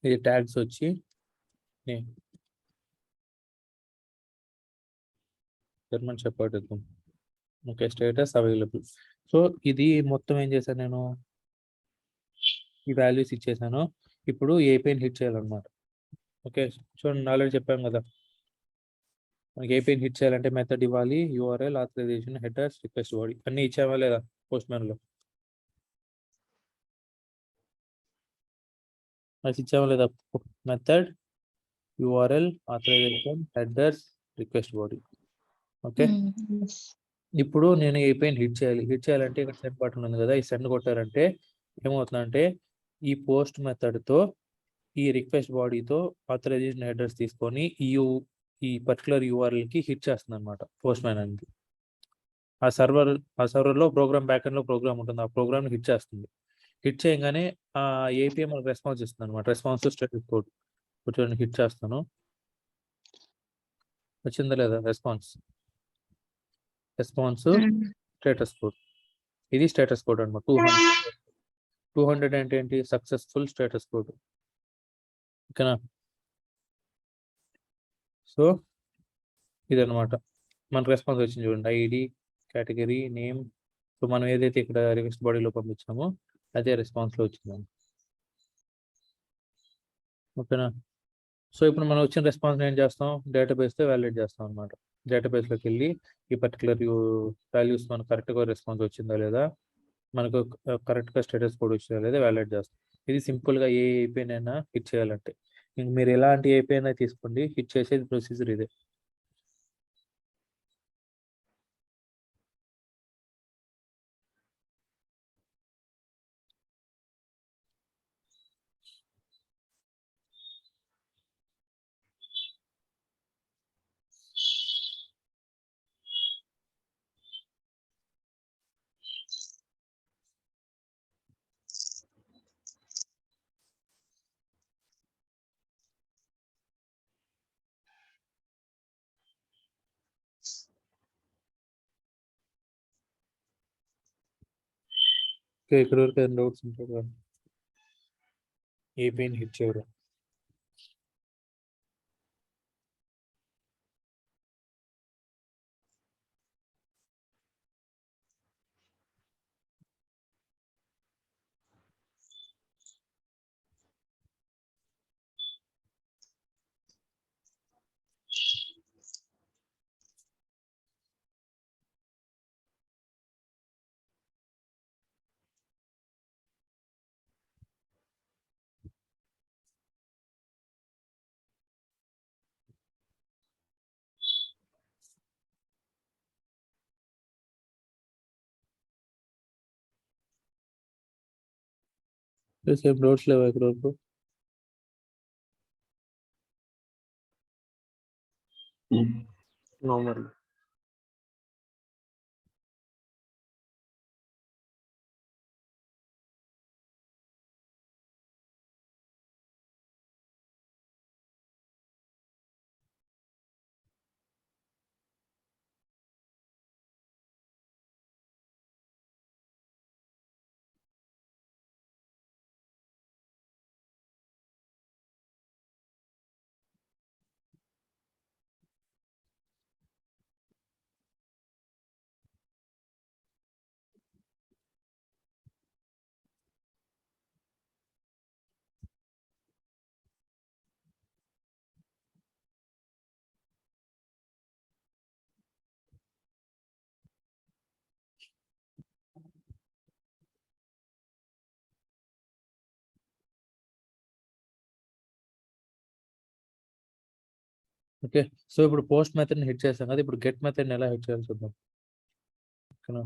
ఇది ట్యాగ్స్ వచ్చి German shepherd. Okay, status available. So ఇది మొత్తం ఏం చేశాను నేను, ఈ వాల్యూస్ ఇచ్చేసాను. ఇప్పుడు ఏపీని హిట్ చేయాలన్నమాట. ఓకే, చూడండి ఆల్రెడీ చెప్పాం కదా, మనకి ఏపీని హిట్ చేయాలంటే మెథడ్ ఇవ్వాలి, URL, authorisation, headers, request body అన్నీ ఇచ్చామా లేదా పోస్ట్మ్యాన్లో, అది ఇచ్చామా లేదా, method, URL, authorisation, headers, request body. Okay, ఇప్పుడు నేను ఏపీని హిట్ చేయాలంటే ఇక్కడ సెండ్ బటన్ ఉంది కదా, ఈ సెండ్ కొట్టారంటే ఏమవుతుందంటే ఈ పోస్ట్ మెథడ్తో ఈ రిక్వెస్ట్ బాడీతో ఆథరైజేషన్ హెడర్స్ తీసుకొని ఈ పర్టికులర్ URLకి హిట్ చేస్తుంది అనమాట పోస్ట్మ్యాన్ అనేది. ఆ సర్వర్లో ప్రోగ్రామ్ బ్యాకెండ్లో ప్రోగ్రామ్ ఉంటుంది, ఆ ప్రోగ్రామ్ హిట్ చేస్తుంది. హిట్ చేయగానే ఆ API మనకు రెస్పాన్స్ ఇస్తుంది అనమాట. రెస్పాన్స్ స్టేటస్ కోడ్ చూడండి, హిట్ చేస్తాను, వచ్చిందా లేదా రెస్పాన్స్ స్టేటస్ కోడ్. ఇది స్టేటస్ కోడ్ అనమాట. 200 అంటే ఏంటి, సక్సెస్ఫుల్ స్టేటస్ కోడ్. ఓకేనా, సో ఇదనమాట మనకు రెస్పాన్స్ వచ్చింది చూడండి, ID, కేటగిరీ, నేమ్. సో మనం ఏదైతే ఇక్కడ రిక్వెస్ట్ బాడీలో పంపించామో అదే రెస్పాన్స్లో వచ్చింది. ఓకేనా, సో ఇప్పుడు మనం వచ్చిన రెస్పాన్స్ ఏం చేస్తాం, డేటాబేస్తో వ్యాలిడేట్ చేస్తాం అనమాట. డేటాబేస్లోకి వెళ్ళి ఈ పర్టికులర్ వాల్యూస్ మనకు కరెక్ట్గా రెస్పాన్స్ వచ్చిందా లేదా, మనకు కరెక్ట్గా స్టేటస్ కోడ్ వచ్చిందా లేదా వ్యాలిడేట్ చేస్తాం. ఇది సింపుల్గా ఏ API అయినా హిట్ చేయాలంటే. ఇంక మీరు ఎలాంటి API అయినా తీసుకోండి, హిట్ చేసేది ప్రొసీజర్ ఇదే. ఓకే, ఇక్కడ వరకు ఏం డౌట్స్ ఉంటాయి కదా, ఏపీని హిట్ చేయడం. సేమ్ డౌట్స్ లేవా ఇక్కడ వరకు? నార్మల్. ఓకే, సో ఇప్పుడు పోస్ట్ మెథడ్ని హిట్ చేస్తాం కదా, ఇప్పుడు గెట్ మెథడ్ని ఎలా హిట్ చేయాలి చూద్దాం. ఓకేనా,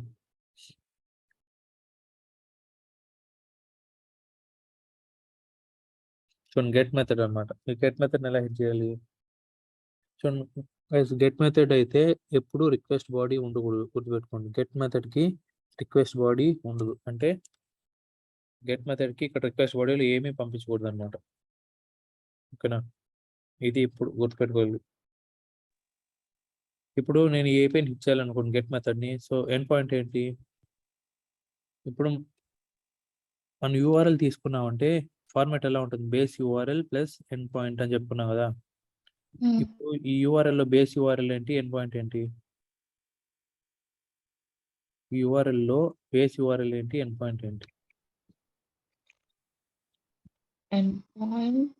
చూడండి గెట్ మెథడ్ అనమాట. ఈ గెట్ మెథడ్ని ఎలా హిట్ చేయాలి చూడండి. గెట్ మెథడ్ అయితే ఎప్పుడు రిక్వెస్ట్ బాడీ ఉండకూడదు, గుర్తుపెట్టుకోండి. గెట్ మెథడ్కి రిక్వెస్ట్ బాడీ ఉండదు, అంటే గెట్ మెథడ్కి ఇక్కడ రిక్వెస్ట్ బాడీలో ఏమీ పంపించకూడదు అనమాట. ఓకేనా, ఇది ఇప్పుడు గుర్తుపెట్టుకోవాలి. ఇప్పుడు నేను ఏ పెయిన్ హిట్ చేయాలనుకోండి గెట్ మెథడ్ని, సో ఎండ్ పాయింట్ ఏంటి? ఇప్పుడు మనం యూఆర్ఎల్ తీసుకున్నామంటే ఫార్మాట్ ఎలా ఉంటుంది? Base URL plus end point అని చెప్పుకున్నాం కదా. ఇప్పుడు ఈ యూఆర్ఎల్లో బేస్ యూఆర్ఎల్ ఏంటి, ఎండ్ పాయింట్ ఏంటి? ఈ యూఆర్ఎల్లో బేస్ యూఆర్ఎల్ ఏంటి, ఎండ్ పాయింట్ ఏంటి? ఎండ్ పాయింట్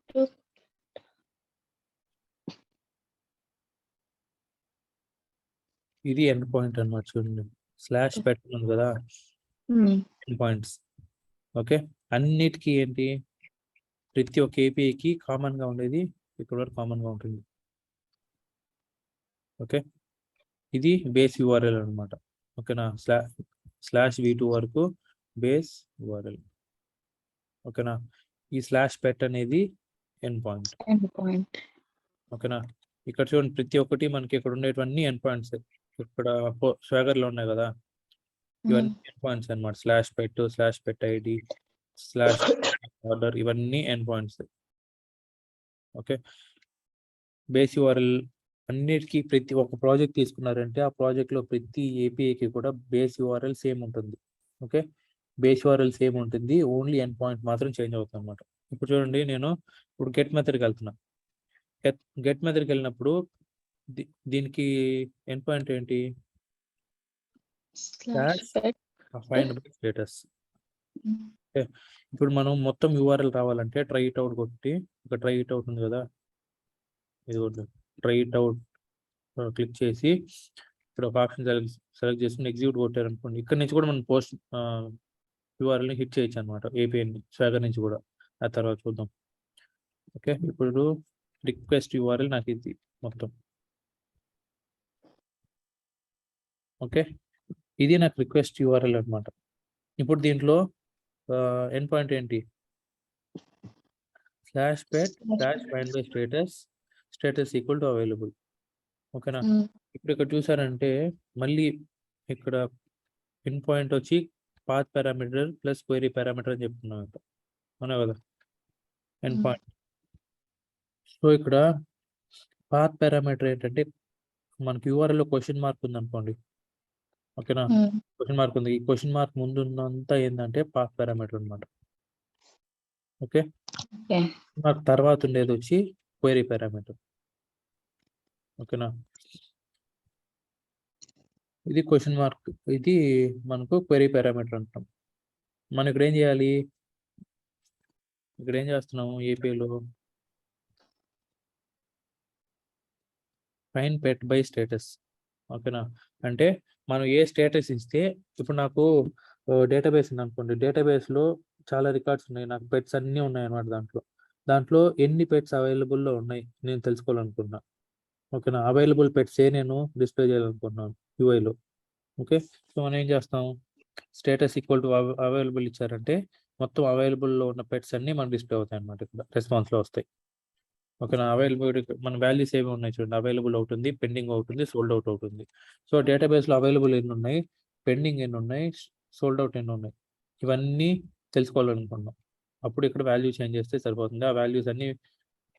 ఇది ఎండ్ పాయింట్ అన్నమాట. చూడండి స్లాష్ పెట్టుకున్నాం కదా, ఎండ్ పాయింట్స్. ఓకే, అన్నిటికీ ఏంటి, ప్రతి ఒక్క ఏపీఐకి కామన్గా ఉండేది ఇక్కడ వరకు కామన్గా ఉంటుంది. ఓకే, ఇది బేస్ యూఆర్ఎల్ అనమాట. ఓకేనా, స్లాష్ v2 వరకు బేస్ యూఆర్ఎల్. ఓకేనా, ఈ స్లాష్ పెట్ అనేది ఎండ్ పాయింట్. ఓకేనా, ఇక్కడ చూడండి ప్రతి ఒక్కటి మనకి ఇక్కడ ఉండేటివన్నీ ఎండ్ పాయింట్స్. ఇక్కడ స్వాగర్లో ఉన్నాయి కదా, ఇవన్నీ ఎండ్ పాయింట్స్ అనమాట. స్లాష్ పెట్ ఐడి, స్లాష్ ఆర్డర్, ఇవన్నీ end points. Okay, base URL అన్నిటికీ ప్రతి ఒక్క ప్రాజెక్ట్ తీసుకున్నారంటే ఆ ప్రాజెక్ట్లో ప్రతి ఏపీఐకి కూడా బేస్ యూఆర్ఎల్ సేమ్ ఉంటుంది. ఓకే, బేస్ యూఆర్ఎల్ సేమ్ ఉంటుంది, ఓన్లీ ఎండ్ పాయింట్ మాత్రం చేంజ్ అవుతుంది అనమాట. ఇప్పుడు చూడండి, నేను ఇప్పుడు గెట్ మెథడ్కి వెళ్తున్నా. గెట్ మెథడ్కి వెళ్ళినప్పుడు దీనికి ఎండ్ పాయింట్ ఏంటి? Find by status. ఓకే, ఇప్పుడు మనం మొత్తం యూఆర్ఎల్ రావాలంటే ట్రై ఇట్ అవుట్ కొట్టి, ఇక్కడ ట్రై ఇట్ అవుట్ ఉంది కదా, ఇది ట్రై ఇట్ అవుట్ క్లిక్ చేసి ఇక్కడ ఒక ఆప్షన్ సెలెక్ట్ చేసుకుని ఎగ్జిక్యూట్ కొట్టారు అనుకోండి, ఇక్కడ నుంచి కూడా మనం పోస్ట్ యూఆర్ఎల్ని హిట్ చేయొచ్చు అనమాట, ఏపీఐని స్వాగర్ నుంచి కూడా. ఆ తర్వాత చూద్దాం. ఓకే, ఇప్పుడు రిక్వెస్ట్ యూఆర్ఎల్ నాకు ఇది మొత్తం. ఓకే, ఇది నాకు రిక్వెస్ట్ యూఆర్ఎల్ అనమాట. ఇప్పుడు దీంట్లో ఎండ్ పాయింట్ ఏంటి? Slash pet slash find by status equal to available. ఓకేనా, ఇప్పుడు ఇక్కడ చూసారంటే మళ్ళీ ఇక్కడ ఎండ్ పాయింట్ వచ్చి path parameter plus query parameter అని చెప్తున్నాం ఇక్కడ, అవునా కదా, ఎండ్ పాయింట్. సో ఇక్కడ పాత్ పారామీటర్ ఏంటంటే మనకి యూఆర్ఎల్లో క్వశ్చన్ మార్క్ ఉంది అనుకోండి, ఓకేనా? క్వెషన్ మార్క్ ఉంది. ఈ క్వెషన్ మార్క్ ముందున్నంతా ఏందంటే పాత్ పారామీటర్ అన్నమాట. ఓకే. ఓకే. మార్క్ తర్వాత ఉండేది వచ్చి క్వెరీ పారామీటర్. ఓకేనా? ఇది క్వెషన్ మార్క్. ఇది మనకు క్వెరీ పారామీటర్ అంటాం. మనం ఇక్కడ ఏం చేయాలి? ఇక్కడ ఏం చేస్తున్నాము ఏపీలో ఫైండ్ పెట్ బై స్టేటస్. ఓకేనా? అంటే మనం ఏ స్టేటస్ ఇస్తే ఇప్పుడు నాకు డేటాబేస్ ఉందనుకోండి. డేటాబేస్‌లో చాలా రికార్డ్స్ ఉన్నాయి. నాకు పెట్స్ అన్నీ ఉన్నాయన్నమాట దాంట్లో. దాంట్లో ఎన్ని పెట్స్ అవైలబుల్‌లో ఉన్నాయి నేను తెలుసుకోవాలనుకున్నా. ఓకేనా? అవైలబుల్ పెట్సే నేను డిస్‌ప్లే చేయాలనుకుంటున్నాను యూఐలో. ఓకే. సో, మనం ఏం చేస్తాం? స్టేటస్ ఈక్వల్ టు అవైలబుల్ ఇచ్చారంటే మొత్తం అవైలబుల్‌లో ఉన్న పెట్స్ అన్నీ మనకు డిస్‌ప్లే అవుతాయన్నమాట ఇక్కడ రెస్పాన్స్‌లో వస్తాయి. ఓకేనా? అవైలబిలిటీ మన వాల్యూస్ ఏవి ఉన్నాయి చూడండి. అవైలబుల్ ఒకటుంది, పెండింగ్ ఒకటుంది, సోల్డ్ అవుట్ ఒకటుంది. సో, డేటాబేస్‌లో అవైలబుల్ ఎన్నున్నాయి, పెండింగ్ ఎన్నున్నాయి, సోల్డ్ అవుట్ ఎన్నున్నాయి. ఇవన్నీ తెలుసుకోవాలనుకున్నాం. అప్పుడు ఇక్కడ వాల్యూ చేంజ్ చేస్తే సరిపోతుంది. ఆ వాల్యూస్ అన్నీ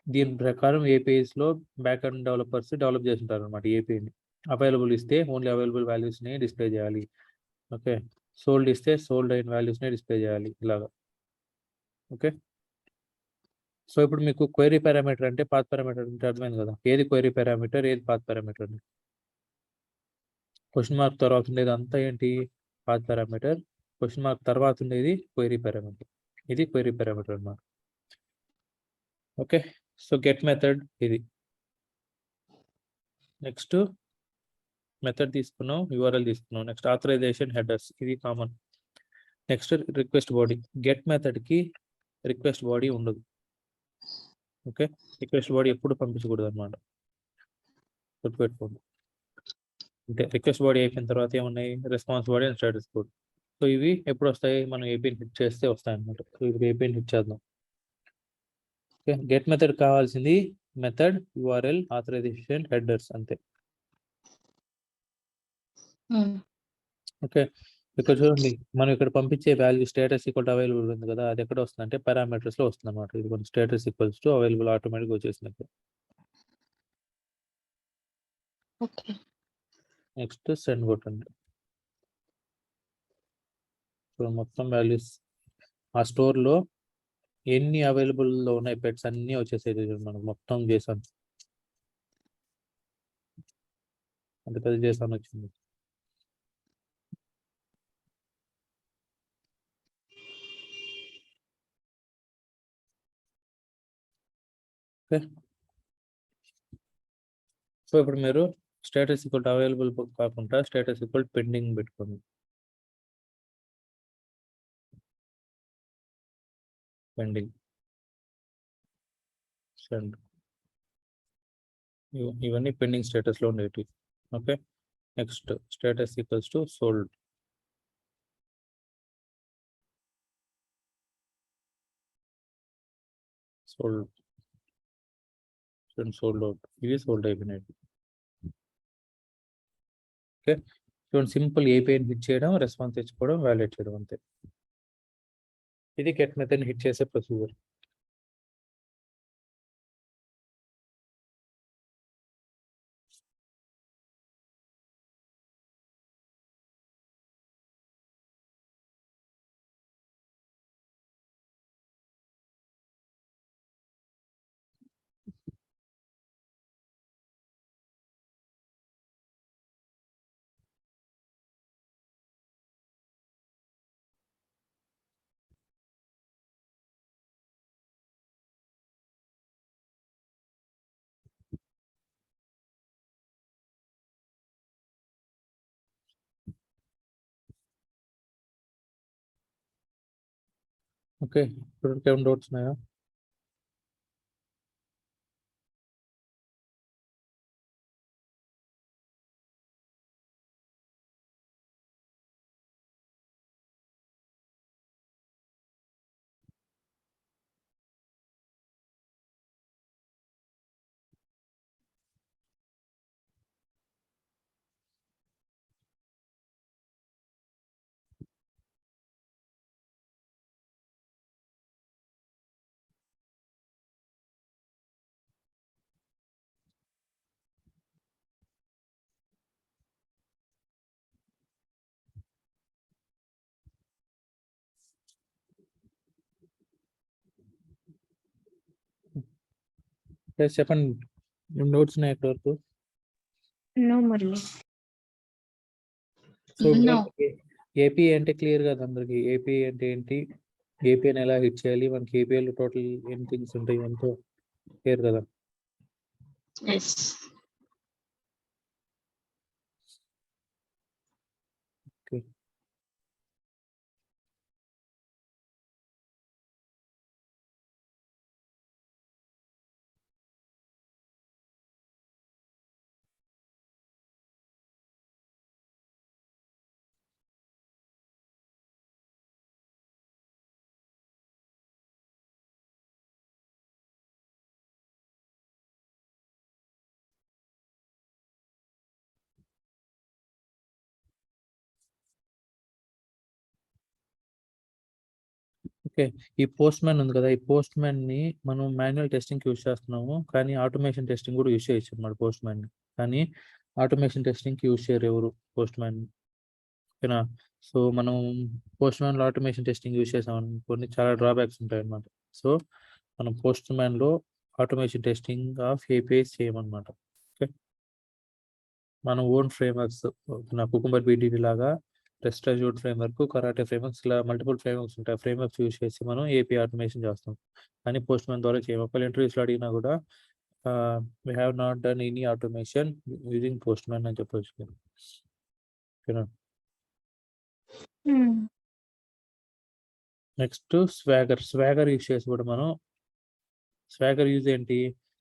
దీని ప్రకారం ఏపీఐస్‌లో బ్యాక్ ఎండ్ డెవలపర్స్ డెవలప్ చేసుంటారనమాట ఏపీఐని. అవైలబుల్ ఇస్తే ఓన్లీ అవైలబుల్ వాల్యూస్‌ని డిస్‌ప్లే చేయాలి. ఓకే. సోల్డ్ ఇస్తే సోల్డ్ అయిన వాల్యూస్‌నే డిస్‌ప్లే చేయాలి ఇలాగా. ఓకే. సో, ఇప్పుడు మీకు క్వెరీ పారామీటర్ అంటే పాత్ పారామీటర్ అంటే అర్థమైంది కదా! ఏది క్వెరీ పారామీటర్, ఏది పాత్ పారామీటర్ అని. క్వెషన్ మార్క్ తర్వాత ఉండేదంతా ఏంటి? Path parameter. క్వెషన్ మార్క్ తర్వాత ఉండేది క్వెరీ పారామీటర్. ఇది క్వెరీ పారామీటర్ అన్నమాట. ఓకే. సో, గెట్ మెథడ్ ఇది. నెక్స్ట్ మెథడ్ తీసుకున్నాం, యూఆర్ఎల్ తీసుకున్నాం. నెక్స్ట్ ఆథరైజేషన్ హెడర్స్ ఇది common. Next request body. Get మెథడ్‌కి రిక్వెస్ట్ బాడీ ఉండదు. ఓకే. రిక్వెస్ట్ బాడీ ఎప్పుడు పంపించకూడదన్నమాట. గుర్తుపెట్టుకోండి. అంటే రిక్వెస్ట్ బాడీ అయిపోయిన తర్వాత ఏమున్నాయి? Response body and status code. So, ఇవి ఎప్పుడొస్తాయి? మనం ఏపీని హిట్ చేస్తే వస్తాయన్నమాట. సో, ఇప్పుడు ఏపీని హిట్ చేద్దాం. ఓకే. గెట్ మెథడ్ కావాల్సింది మెథడ్, యూఆర్ఎల్, ఆథరైజేషన్, హెడర్స్ అంతే. ఓకే. ఇక్కడ చూడండి మనం ఇక్కడ పంపించే value status equal to available ఉంది కదా! అది ఎక్కడ వస్తుందంటే పారామీటర్స్‌లో వస్తుందన్నమాట. ఇదిగోండి స్టేటస్ ఈక్వల్స్ టు అవైలబుల్ ఆటోమేటిక్‌గా వచ్చేసింది ఇక్కడ. ఓకే. నెక్స్ట్ సెండ్ కొట్టండి. సో, మొత్తం వాల్యూస్ ఆ స్టోర్‌లో ఎన్ని అవైలబుల్‌లో ఉన్నాయి పెట్స్ అన్నీ వచ్చేసాయి చూడండి మనకు మొత్తం జేసన్. అంత పెద్ద జేసన్ వచ్చింది. ఓకే. సో, ఇప్పుడు మీరు స్టేటస్ ఈక్వల్ టు అవైలబుల్ కాకుండా స్టేటస్ ఈక్వల్ పెండింగ్ పెట్టుకోండి. పెండింగ్. సెండ్. ఇవన్నీ పెండింగ్ స్టేటస్‌లో ఉండేటివి. Okay. Next status equals to sold. Sold. Sold out. ఇవి సోల్డ్ అయిపోయినాయి. ఓకే. చూడండి సింపుల్ ఏపీఐని హిట్ చేయడం, రెస్పాన్స్ తెచ్చుకోవడం, వాలిడేట్ చేయడం అంతే. ఇది గెట్ మెథడ్‌ని హిట్ చేసే ప్రొసీజర్. ఓకే. ఇప్పటివరకు ఏమైనా డౌట్స్ ఉన్నాయా? చెప్పండి, నోట్స్ ఉన్నాయి ఎక్కడి వరకు? No Murali. So No. API అంటే క్లియర్ కదా అందరికి, ఏపీ అంటే ఏంటి, ఏపీని ఎలా హిట్ చేయాలి, మనకి ఏపీఎల్ టోటల్ ఎన్ని థింగ్స్ ఉంటాయి ఎంతో క్లియర్ కదా. Yes. Okay, okay. ఈ పోస్ట్ మ్యాన్ ఉంది కదా, ఈ పోస్ట్ మ్యాన్ ని మనం మాన్యువల్ టెస్టింగ్ యూస్ చేస్తున్నాము, కానీ ఆటోమేషన్ టెస్టింగ్ కూడా యూస్ చేయొచ్చు అన్నమాట పోస్ట్ మ్యాన్ ని. కానీ ఆటోమేషన్ టెస్టింగ్ కి యూస్ చేయరు ఎవరు పోస్ట్ మ్యాన్. ఓకేనా. సో మనం పోస్ట్ మ్యాన్ లో ఆటోమేషన్ టెస్టింగ్ యూస్ చేసాం కొన్ని చాలా డ్రాబ్యాక్స్ ఉంటాయి అన్నమాట. సో మనం పోస్ట్ మ్యాన్ లో ఆటోమేషన్ టెస్టింగ్ ఆఫ్ ఏపీఐస్ చేయమన్నమాట. ఓకే, మన ఓన్ ఫ్రేమ్వర్క్స్, నా కుకుంబర్ బీడీడీ లాగా rest assured framework, karate frameworks, ఇలా మల్టిపుల్ ఫ్రేమ్వర్క్స్ ఉంటాయి. ఫ్రేమ్వర్క్స్ యూస్ చేసి మనం ఏపీ ఆటోమేషన్ చేస్తాం, కానీ పోస్ట్ మ్యాన్ ద్వారా చేయము. ఒకవేళ ఇంటర్వ్యూస్లో అడిగినా కూడా we have not done any automation using post man అని చెప్పొచ్చు. ఓకేనా. నెక్స్ట్ స్వాగర్ యూస్ చేసి కూడా మనం, స్వాగర్ యూజ్ ఏంటి,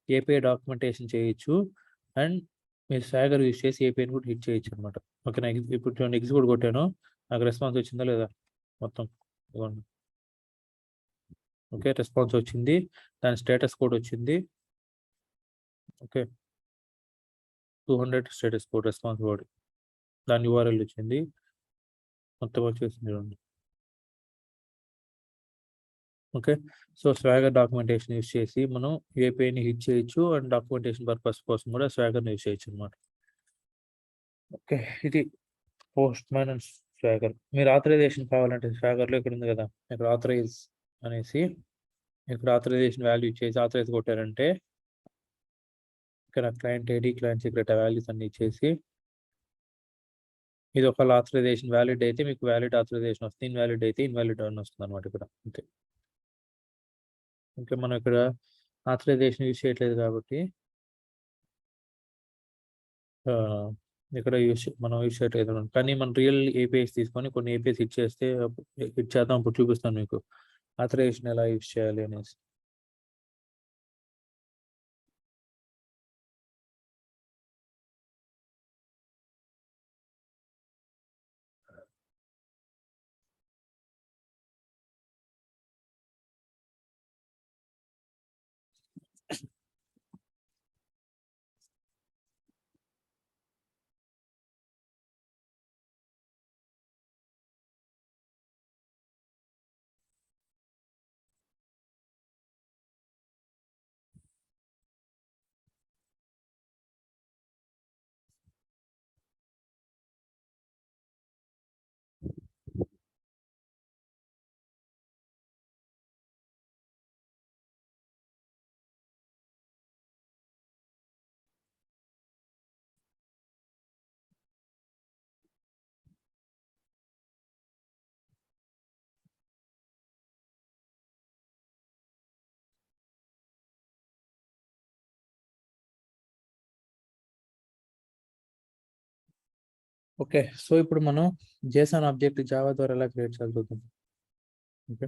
ఏపీఐ డాక్యుమెంటేషన్ చేయొచ్చు, అండ్ మీరు స్వాగర్ యూజ్ చేసి ఏపీఐని కూడా హిట్ చేయొచ్చు అనమాట. ఓకేనా. ఇప్పుడు చూడండి, ఎగ్జిక్యూట్ కొట్టాను, నాకు రెస్పాన్స్ వచ్చిందా లేదా మొత్తం. ఇదిగోండి. ఓకే, రెస్పాన్స్ వచ్చింది, దాని స్టేటస్ కోడ్ వచ్చింది. Okay, 200 status code response code, దాని యూఆర్ఎల్ వచ్చింది, మొత్తం వచ్చేసింది చూడండి. Okay, so Swagger documentation use చేసి మనం ఏపీఐని హిట్ చేయొచ్చు, అండ్ డాక్యుమెంటేషన్ పర్పస్ కోసం కూడా స్వాగర్ని యూస్ చేయొచ్చు అనమాట. ఓకే, ఇది పోస్ట్ మ్యాన్ అండ్ స్వాగర్. మీరు ఆథరైజేషన్ కావాలంటే స్వాగర్లో ఇక్కడ ఉంది కదా, ఇక్కడ ఆథరైజ్ అనేసి, ఇక్కడ ఆథరైజేషన్ వాల్యూ ఇచ్చేసి ఆథరైజ్ కొట్టారంటే ఇక్కడ client ID, client secret values అన్ని ఇచ్చేసి, ఇది ఒక ఆథరైజేషన్ వ్యాలిడ్ అయితే మీకు వ్యాలిడ్ ఆథరైజేషన్ వస్తుంది, ఇన్వాలిడ్ అయితే ఇన్వాలిడ్ అని వస్తుంది అనమాట ఇక్కడ. అంతే. ఓకే, మనం ఇక్కడ ఆథరైజేషన్ యూజ్ చేయట్లేదు కాబట్టి ఇక్కడ మనం యూజ్ చేయట్లేదు, కానీ మనం రియల్ ఏపీఐస్ తీసుకొని కొన్ని ఏపీఐస్ హిట్ చేస్తే హిట్ చేద్దాం, అప్పుడు చూపిస్తాను మీకు ఆథరైజేషన్ ఎలా యూజ్ చేయాలి అనేసి. ఓకే, సో ఇప్పుడు మనం జేసన్ ఆబ్జెక్ట్ జావా ద్వారా ఎలా క్రియేట్ చేయాలి చూద్దాం. Okay,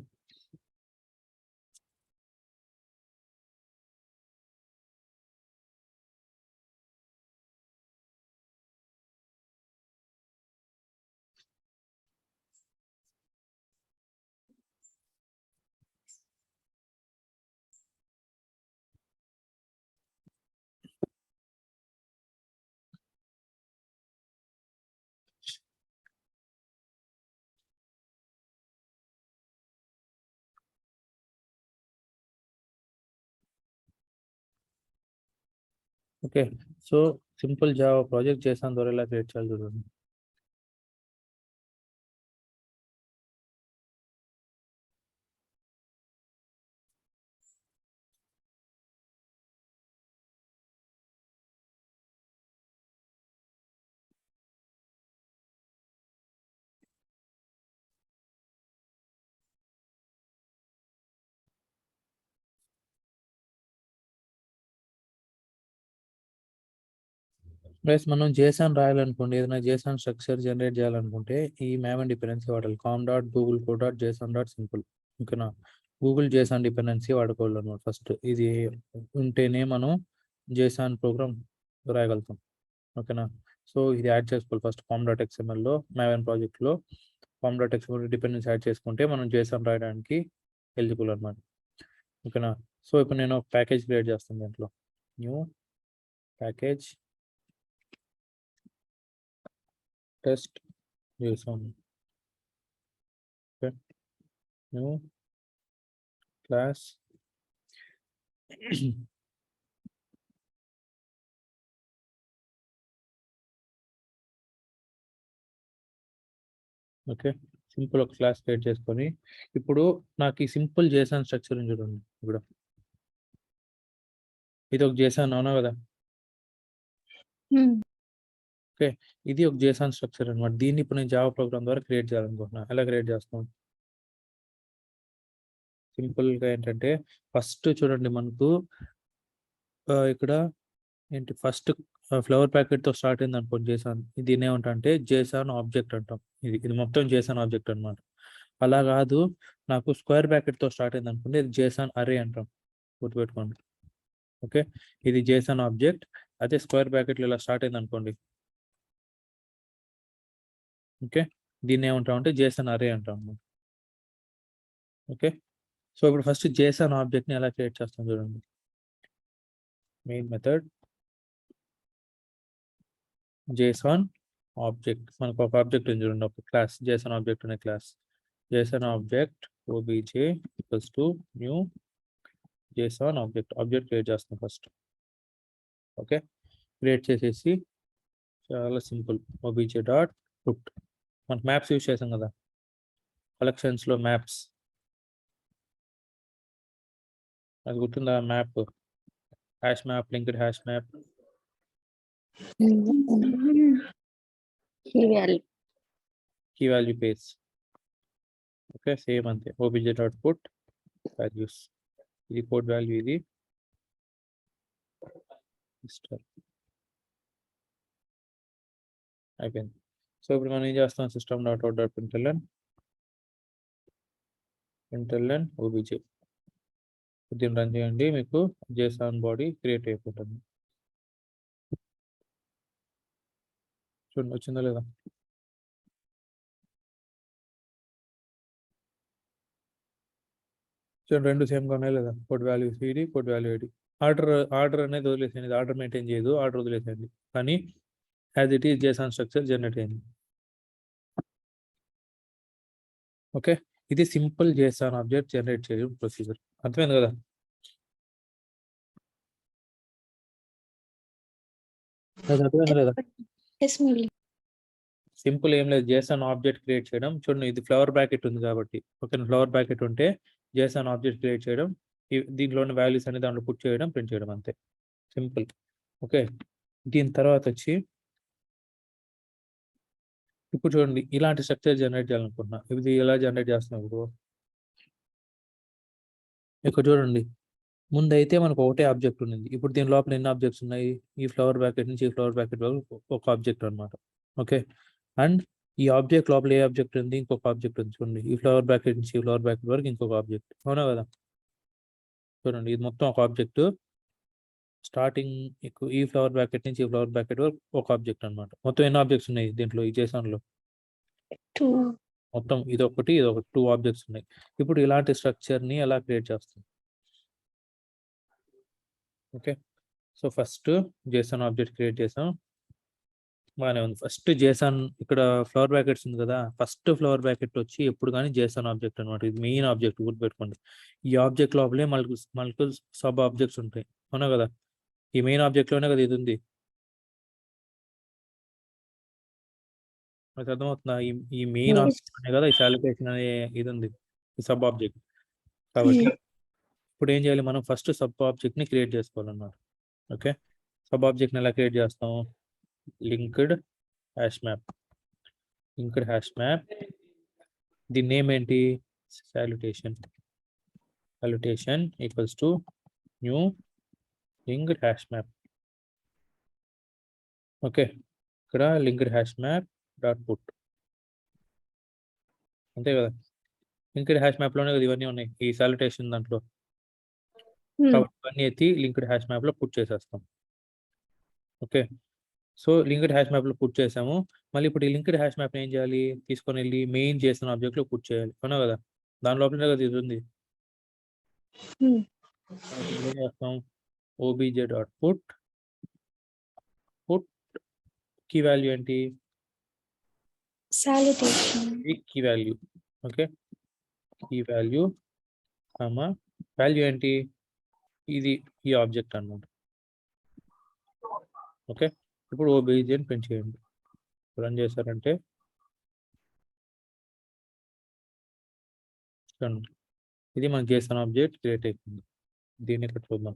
okay, so simple Java project Jason ద్వారా ఎలా క్రియేట్ చేయాలి చూడండి. ప్లస్ మనం JSON రాయాలనుకోండి, ఏదైనా JSON స్ట్రక్చర్ జనరేట్ చేయాలనుకుంటే ఈ మ్యావెన్ డిపెండెన్సీ వాడాలి. Com dot Google co dot JSON dot simple. ఓకేనా, గూగుల్ JSON డిపెండెన్సీ వాడుకోవాలన్నమాట ఫస్ట్. ఇది ఉంటేనే మనం JSON ప్రోగ్రామ్ రాయగలుగుతాం. ఓకేనా, సో ఇది యాడ్ చేసుకోవాలి ఫస్ట్ కామ్ డాట్ XMLలో మ్యావెన్ ప్రాజెక్ట్లో com dot XML dependency add చేసుకుంటే మనం JSON రాయడానికి ఎలిజిబుల్ అనమాట. ఓకేనా, సో ఇప్పుడు నేను ఒక ప్యాకేజ్ క్రియేట్ చేస్తాను. దీంట్లో new package test JSON. Okay, new class okay, simple ఒక క్లాస్ క్రియేట్ చేసుకొని ఇప్పుడు నాకు ఈ సింపుల్ JSON స్ట్రక్చర్ చూడండి. ఇప్పుడు ఇది ఒక JSON అవునా కదా. ఓకే, ఇది ఒక JSON స్ట్రక్చర్ అనమాట. దీన్ని ఇప్పుడు నేను జావా ప్రోగ్రామ్ ద్వారా క్రియేట్ చేయాలనుకుంటున్నా. ఎలా క్రియేట్ చేస్తాం? సింపుల్గా ఏంటంటే ఫస్ట్ చూడండి, మనకు ఇక్కడ ఏంటి ఫస్ట్ ఫ్లవర్ ప్యాకెట్తో స్టార్ట్ అయింది అనుకోండి JSON. దీన్ని ఏమంటా అంటే JSON ఆబ్జెక్ట్ అంటాం. ఇది మొత్తం JSON ఆబ్జెక్ట్ అనమాట. అలా కాదు, నాకు స్క్వేర్ బ్రాకెట్తో స్టార్ట్ అయింది అనుకోండి, ఇది JSON అరే అంటాం. గుర్తుపెట్టుకోండి. ఓకే, ఇది JSON ఆబ్జెక్ట్. అదే స్క్వేర్ బ్రాకెట్లో ఇలా స్టార్ట్ అయింది అనుకోండి, ఓకే, దీన్ని ఏమంటాం అంటే JSON అరే అంటాం. ఓకే, సో ఇప్పుడు ఫస్ట్ JSON ఆబ్జెక్ట్ని ఎలా క్రియేట్ చేస్తాం చూడండి. Main method JSON object. మనకు ఒక ఆబ్జెక్ట్ ఉంది చూడండి, ఒక క్లాస్ JSON ఆబ్జెక్ట్ అనే class. JSON object obj equals to new JSON object create చేస్తాం ఫస్ట్. ఓకే, క్రియేట్ చేసేసి చాలా సింపుల్ obj డాట్ పుట్. మనకు మ్యాప్స్ యూజ్ చేసాం కదా, కలెక్షన్స్లో మ్యాప్స్, అది గుర్తుందా? Map, hash map, linked hash map, key value pairs. Okay, same అంతే obj డాట్ పుట్ వాల్యూస్. ఇది కోడ్ వాల్యూ, ఇది అయిపోయింది. సో ఇప్పుడు మనం ఏం చేస్తాం, system dot out dot println obj. దీన్ని రన్ చేయండి, మీకు JSON బాడీ క్రియేట్ అయిపోతుంది. చూడండి వచ్చిందా లేదా? చూడండి రెండు సేమ్గా ఉన్నాయి లేదా? కోడ్ వాల్యూ ఇది, కోడ్ వాల్యూ ఇది. ఆర్డర్ అనేది వదిలేసేయండి, ఆర్డర్ మెయింటైన్ చేయదు, ఆర్డర్ వదిలేసేయండి. కానీ as it is JSON structure generate అయింది. ఓకే, ఇది సింపుల్ JSON ఆబ్జెక్ట్ జనరేట్ చేయడం ప్రొసీజర్. అర్థమైంది కదా? అర్థమైంది లేదా? సింపుల్ ఏం లేదు, JSON ఆబ్జెక్ట్ క్రియేట్ చేయడం. చూడండి, ఇది ఫ్లవర్ బ్రాకెట్ ఉంది కాబట్టి, ఓకే, ఫ్లవర్ బ్రాకెట్ ఉంటే JSON ఆబ్జెక్ట్ క్రియేట్ చేయడం, దీంట్లోని వాల్యూస్ అన్ని దాంట్లో పుట్ చేయడం, ప్రింట్ చేయడం, అంతే సింపుల్. ఓకే, దీని తర్వాత వచ్చి ఇప్పుడు చూడండి, ఇలాంటి స్ట్రక్చర్ జనరేట్ చేయాలనుకుంటున్నా. ఇది ఎలా జనరేట్ చేస్తున్నాం ఇప్పుడు? ఇక్కడ చూడండి, ముందైతే మనకు ఒకటే ఆబ్జెక్ట్ ఉంది. ఇప్పుడు దీని లోపల ఎన్ని ఆబ్జెక్ట్స్ ఉన్నాయి? ఈ ఫ్లవర్ బ్రాకెట్ నుంచి ఈ ఫ్లవర్ బ్రాకెట్ వరకు ఒక ఆబ్జెక్ట్ అనమాట. ఓకే, అండ్ ఈ ఆబ్జెక్ట్ లోపల ఏ ఆబ్జెక్ట్ ఉంది? ఇంకొక ఆబ్జెక్ట్ ఉంది. చూడండి, ఈ ఫ్లవర్ బ్రాకెట్ నుంచి ఈ ఫ్లవర్ బ్రాకెట్ వరకు ఇంకొక ఆబ్జెక్ట్. అవునా కదా? చూడండి, ఇది మొత్తం ఒక ఆబ్జెక్ట్. స్టార్టింగ్ ఈ ఫ్లవర్ బ్రాకెట్ నుంచి ఈ ఫ్లవర్ బ్రాకెట్ వరకు ఒక ఆబ్జెక్ట్ అనమాట. మొత్తం ఎన్ని ఆబ్జెక్ట్స్ ఉన్నాయి దీంట్లో, ఈ JSONలో? మొత్తం ఇదొకటి 2 ఆబ్జెక్ట్స్ ఉన్నాయి. ఇప్పుడు ఇలాంటి స్ట్రక్చర్ని ఎలా క్రియేట్ చేస్తాం? Okay, so first JSON object create చేసాం, బాగానే ఉంది. ఫస్ట్ JSON ఇక్కడ ఫ్లవర్ బ్రాకెట్స్ ఉంది కదా, ఫస్ట్ ఫ్లవర్ బ్రాకెట్ వచ్చి ఎప్పుడు కానీ JSON ఆబ్జెక్ట్ అనమాట. ఇది మెయిన్ ఆబ్జెక్ట్, గుర్తుపెట్టుకోండి. ఈ ఆబ్జెక్ట్ లోపలే మనకు సబ్ ఆబ్జెక్ట్స్ ఉంటాయి. అవునా కదా? ఈ మెయిన్ ఆబ్జెక్ట్లోనే కదా ఇది ఉంది. మీకు అర్థమవుతుందా? ఈ మెయిన్ ఆబ్జెక్ట్ అనే కదా ఈ సాలిటేషన్ అనే ఇది ఉంది, ఈ సబ్ ఆబ్జెక్ట్. కాబట్టి ఇప్పుడు ఏం చేయాలి, మనం ఫస్ట్ సబ్ ఆబ్జెక్ట్ని క్రియేట్ చేసుకోవాలన్నమాట. ఓకే, సబ్ ఆబ్జెక్ట్ని ఎలా క్రియేట్ చేస్తాం? Linked hash map. దీని నేమ్ ఏంటి? salutation equals to new linked hash map. Okay, ఇక్కడ linked hash map dot put, అంతే కదా. లింక్డ్ హ్యాష్ మ్యాప్లోనే కదా ఇవన్నీ ఉన్నాయి ఈ సాలిటేషన్ దాంట్లో. కాబట్టి ఇవన్నీ ఎత్తి లింక్డ్ హ్యాష్ మ్యాప్లో పుట్ చేసేస్తాం. ఓకే, సో లింక్డ్ హ్యాష్ మ్యాప్లో పుట్ చేసాము. మళ్ళీ ఇప్పుడు ఈ లింక్డ్ హ్యాష్ మ్యాప్ని ఏం చేయాలి, తీసుకొని వెళ్ళి మెయిన్ JSON ఆబ్జెక్ట్లో పుట్ చేయాలి, అవునా కదా. దాని లోపలనే కదా ఇది ఉంది. ఏం చేస్తాం, obj dot put, put key value ఏంటి, salutation. Key value. Okay, key value value ఏంటి, ఇది ఈ ఆబ్జెక్ట్ అన్నమాట. ఓకే, ఇప్పుడు obj అని ప్రింట్ చేయండి. రన్ చేశారంటే చూడండి, ఇది మన JSON ఆబ్జెక్ట్ క్రియేట్ అయిపోయింది. దీన్ని ఇక్కడ చూద్దాం,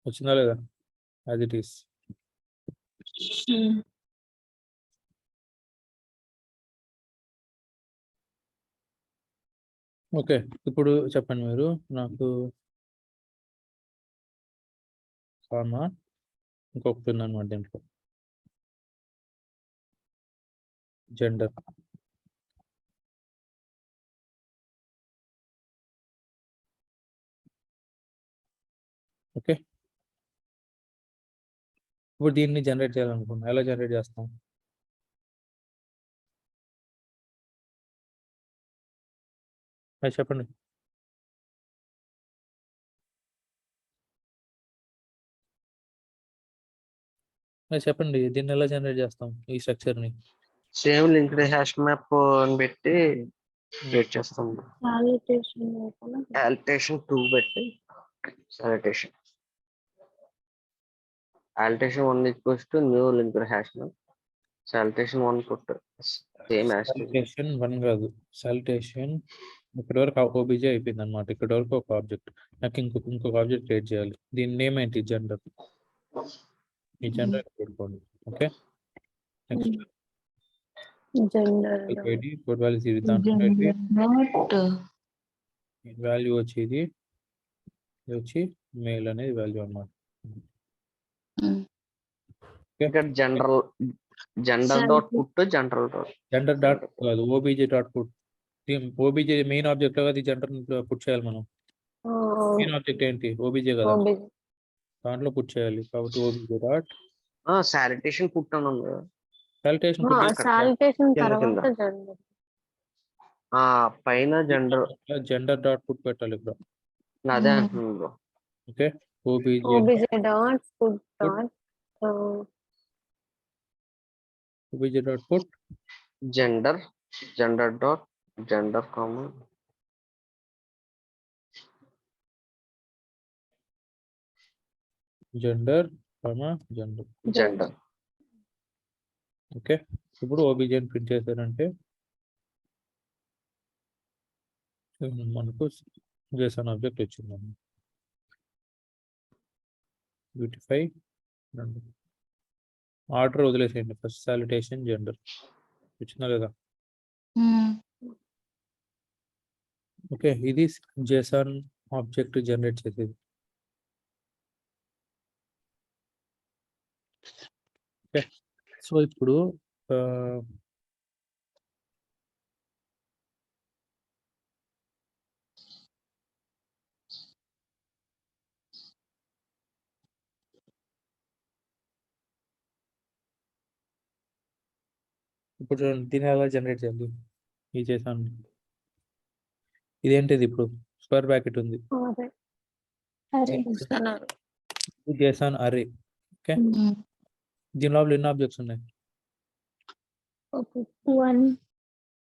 వచ్చిందా లేదా, యాజ్ ఇట్ ఈస్. ఓకే, ఇప్పుడు చెప్పండి మీరు నాకు కామా ఇంకొకటి ఉందన్నమాట దీంట్లో, జెండర్. ఓకే, ఇప్పుడు దీన్ని జనరేట్ చేయాలనుకున్నాం, ఎలా జనరేట్ చేస్తాం, అది చెప్పండి. అది చెప్పండి, దీన్ని ఎలా జనరేట్ చేస్తాం ఈ స్ట్రక్చర్ని. సేమ్ లింక్డ్ హ్యాష్ మ్యాప్ అని పెట్టి క్రియేట్ చేస్తాం. సాలిటేషన్ సాలిటేషన్ 2 పెట్టి salutation 1 equals to new linked hash map salutation 1 put same as salutation 1 కాదు, సాలిటేషన్ ఇప్పటి వరకు obj అయిపోయింది అనమాట. ఇక్కడి వరకు ఒక ఆబ్జెక్ట్, నాకు ఇంకొక ఆబ్జెక్ట్ క్రియేట్ చేయాలి. దీని నేమ్ ఏంటి, జెండర్. ఈ జెండర్ పెట్టుకోండి. Okay, next gender ID code values ఇది, దాంట్లో వాల్యూ వచ్చేది ఇది వచ్చి మేల్ అనేది వాల్యూ అన్నమాట. ఇక్కడ gender dot put gender dot కాదు, obj dot put. obj main object లో అది జెండర్ పుట్ చేయాలి మనం. మెయిన్ ఆబ్జెక్ట్ ఏంటి, obj కదా, దాంట్లో పుట్ చేయాలి. కాబట్టి obj డాట్ సాలిటేషన్ పుట్ అని ఉంది. సాలిటేషన్ సాలిటేషన్ తర్వాత జెండర్, పైన జెండర్ డాట్ పుట్ పెట్టాలి ఇప్పుడు. అదే అంటున్నాను bro. Okay, obj dot put dot obj dot put gender dot gender comma gender. Okay, ఇప్పుడు obj అని ప్రింట్ చేశారంటే మనకు JSON ఆబ్జెక్ట్ వచ్చింది. బ్యూటిఫై ఆర్డర్ వదిలేసేయండి, ఫస్ట్ సాలిటేషన్ జెండర్ వచ్చిందా లేదా. ఓకే, ఇది JSON ఆబ్జెక్ట్ జనరేట్ చేసేది. ఓకే, సో ఇప్పుడు దీన్ని ఎలా జనరేట్ చేయాలి, ఈ JSON. ఇదేంటిది, ఇప్పుడు స్క్వేర్ బ్రాకెట్ ఉంది, JSON అరే. ఓకే, దీని లోపల ఎన్ని ఆబ్జెక్ట్స్ ఉన్నాయి,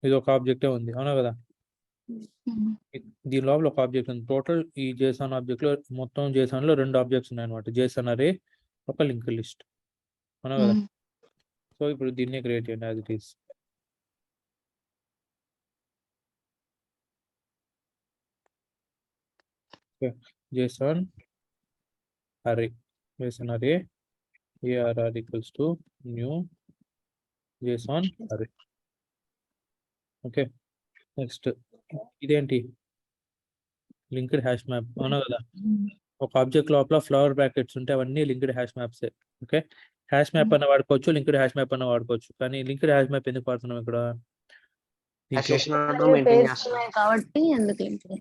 ఇది ఒక ఆబ్జెక్టే ఉంది, అవునా కదా. దీని లోపల ఒక ఆబ్జెక్ట్ ఉంది. టోటల్ ఈ JSON ఆబ్జెక్ట్ లో మొత్తం JSON లో 2 ఆబ్జెక్ట్స్ ఉన్నాయి అనమాట, JSON అరే, ఒక లింక్ లిస్ట్, అవునా కదా. సో ఇప్పుడు దీన్ని క్రియేట్ చేయండి as it is. JSON array arr equals to new JSON array. Okay, next ఇదేంటి, లింక్డ్ హ్యాష్ మ్యాప్, అవునా కదా. ఒక ఆబ్జెక్ట్ లోపల ఫ్లవర్ బ్రాకెట్స్ ఉంటే అవన్నీ లింక్డ్ హ్యాష్ మ్యాప్సే. ఓకే, హ్యాష్ మ్యాప్ అన్న వాడుకోవచ్చు, లింక్డ్ హ్యాష్ మ్యాప్ అన్న వాడుకోవచ్చు. కానీ లింక్డ్ హ్యాష్ మ్యాప్ ఎందుకు వాడుతున్నాం ఇక్కడ? దీంట్లో hashes order value maintain pairs చేస్తాం. ఉన్నాయి కాబట్టి ఎందుకు linked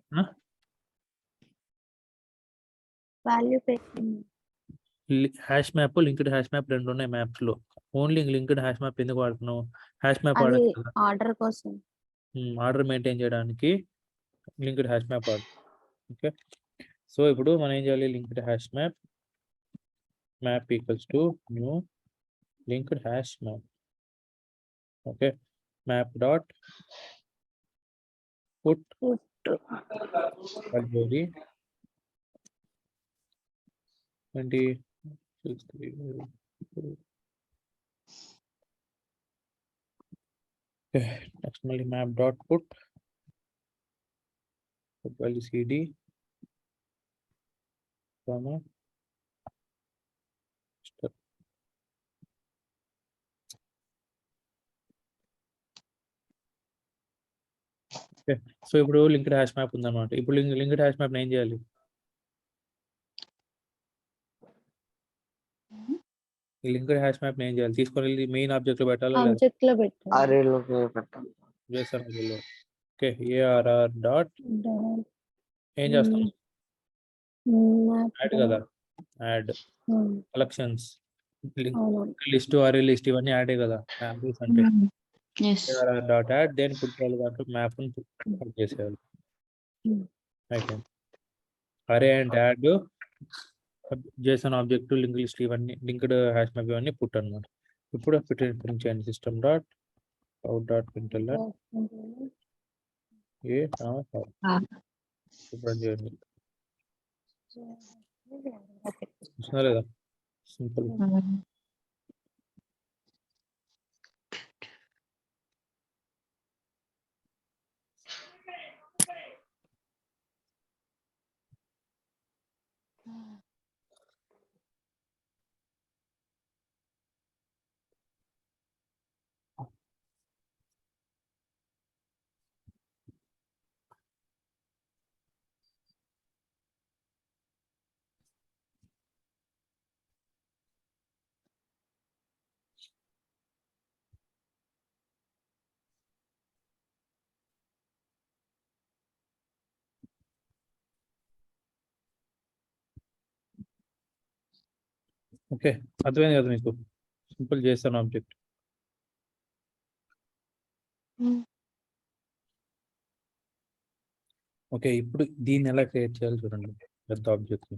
value pairs hash map, linked hash map రెండు ఉన్నాయి మ్యాప్స్ లో. ఓన్లీ లింక్డ్ హ్యాష్ మ్యాప్ ఎందుకు వాడుతున్నావు? హ్యాష్ మ్యాప్ అది వాడచ్చు కదా, ఆర్డర్ కోసం. ఆర్డర్ మెయింటైన్ చేయడానికి లింక్డ్ హ్యాష్ మ్యాప్ వాడు. ఓకే, సో ఇప్పుడు మనం ఏం చేయాలి? Linked hash map map equals to new linked hash map. Okay, map dot put category 20 okay, next mali map dot put value cd comma step. Okay, so ఇప్పుడు linked hash map ఉందన్నమాట. ఇప్పుడు linked hash map ఏం చేయాలి? ఈ linked hash map ఏం చేయాలి? తీసుకొని వెళ్ళి మెయిన్ ఆబ్జెక్ట్ లో పెట్టాలా లేదా? ఆబ్జెక్ట్ లో పెట్టాలి. అరేలోకి పెట్టాలి. JSON లో. ఓకే, ARR డాట్ ఏం చేస్తాం? యాడ్ కదా, యాడ్ కలెక్షన్స్, లిస్ట్, అరే లిస్ట్ ఇవన్నీ యాడే కదా శాంపిల్స్ అంటే. ARR డాట్ యాడ్ దేని పుట్ చేయాలి? దాంట్లో మ్యాప్ పుట్ చేసేయాలి. అయిపోయింది. అరే and add JSON object, link list ఇవన్నీ లింక్డ్ హ్యాష్ మ్యాప్ ఇవన్నీ పుట్ అన్నమాట. ఇప్పుడు ప్రింట్ చేయండి సిస్టమ్ డాట్ అవుట్ డాట్ ప్రింట్ఎల్ ఏ రన్ చేయండి. చూసినా లేదా? సింపుల్. ఓకే, అర్థమైంది కదా మీకు? Simple JSON object. ఓకే, ఇప్పుడు దీన్ని ఎలా క్రియేట్ చేయాలి చూడండి. పెద్ద ఆబ్జెక్ట్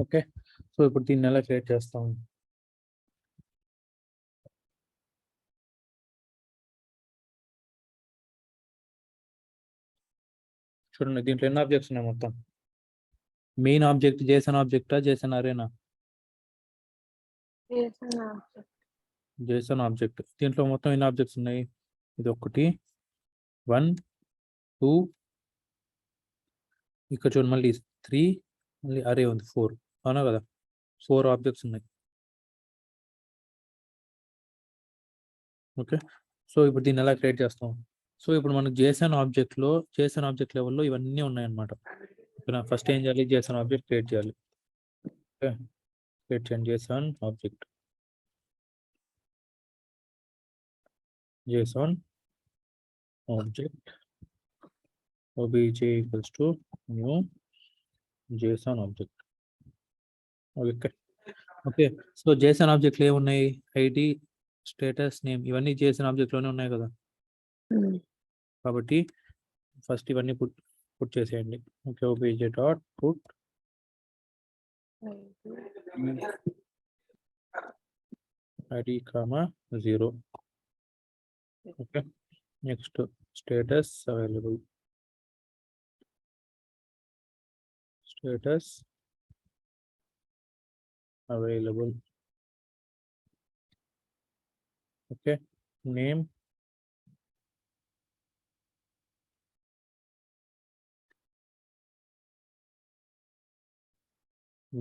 ఓకే, సో ఇప్పుడు దీన్ని ఎలా క్రియేట్ చేస్తాం? చూడండి, దీంట్లో ఎన్ని ఆబ్జెక్ట్స్ ఉన్నాయి మొత్తం? Main object JSON ఆబ్జెక్టా, JSON arena? JSON object. దీంట్లో మొత్తం ఎన్ని ఆబ్జెక్ట్స్ ఉన్నాయి? ఇది 1 1 2 ఇక్కడ చూడండి, మళ్ళీ 3, మళ్ళీ అరే ఉంది 4. అవునా కదా? 4 ఆబ్జెక్ట్స్ ఉన్నాయి. ఓకే, సో ఇప్పుడు దీన్ని ఎలా క్రియేట్ చేస్తాం? సో ఇప్పుడు మనకు JSON ఆబ్జెక్ట్ లెవెల్లో ఇవన్నీ ఉన్నాయన్నమాట. ఓకేనా, ఫస్ట్ ఏం చేయాలి, JSON ఆబ్జెక్ట్ క్రియేట్ చేయాలి. ఓకే, క్రియేట్ చేయండి JSON object. JSON object obj equals to new JSON object. Okay okay, so JSON ఆబ్జెక్ట్లు ఏమున్నాయి, ఐడి, స్టేటస్, నేమ్, ఇవన్నీ JSON ఆబ్జెక్ట్ లోనే ఉన్నాయి కదా. కాబట్టి ఫస్ట్ ఇవన్నీ పుట్ చేసేయండి. Okay, obj dot put ID comma 0. Okay, next status available, status available. Okay, name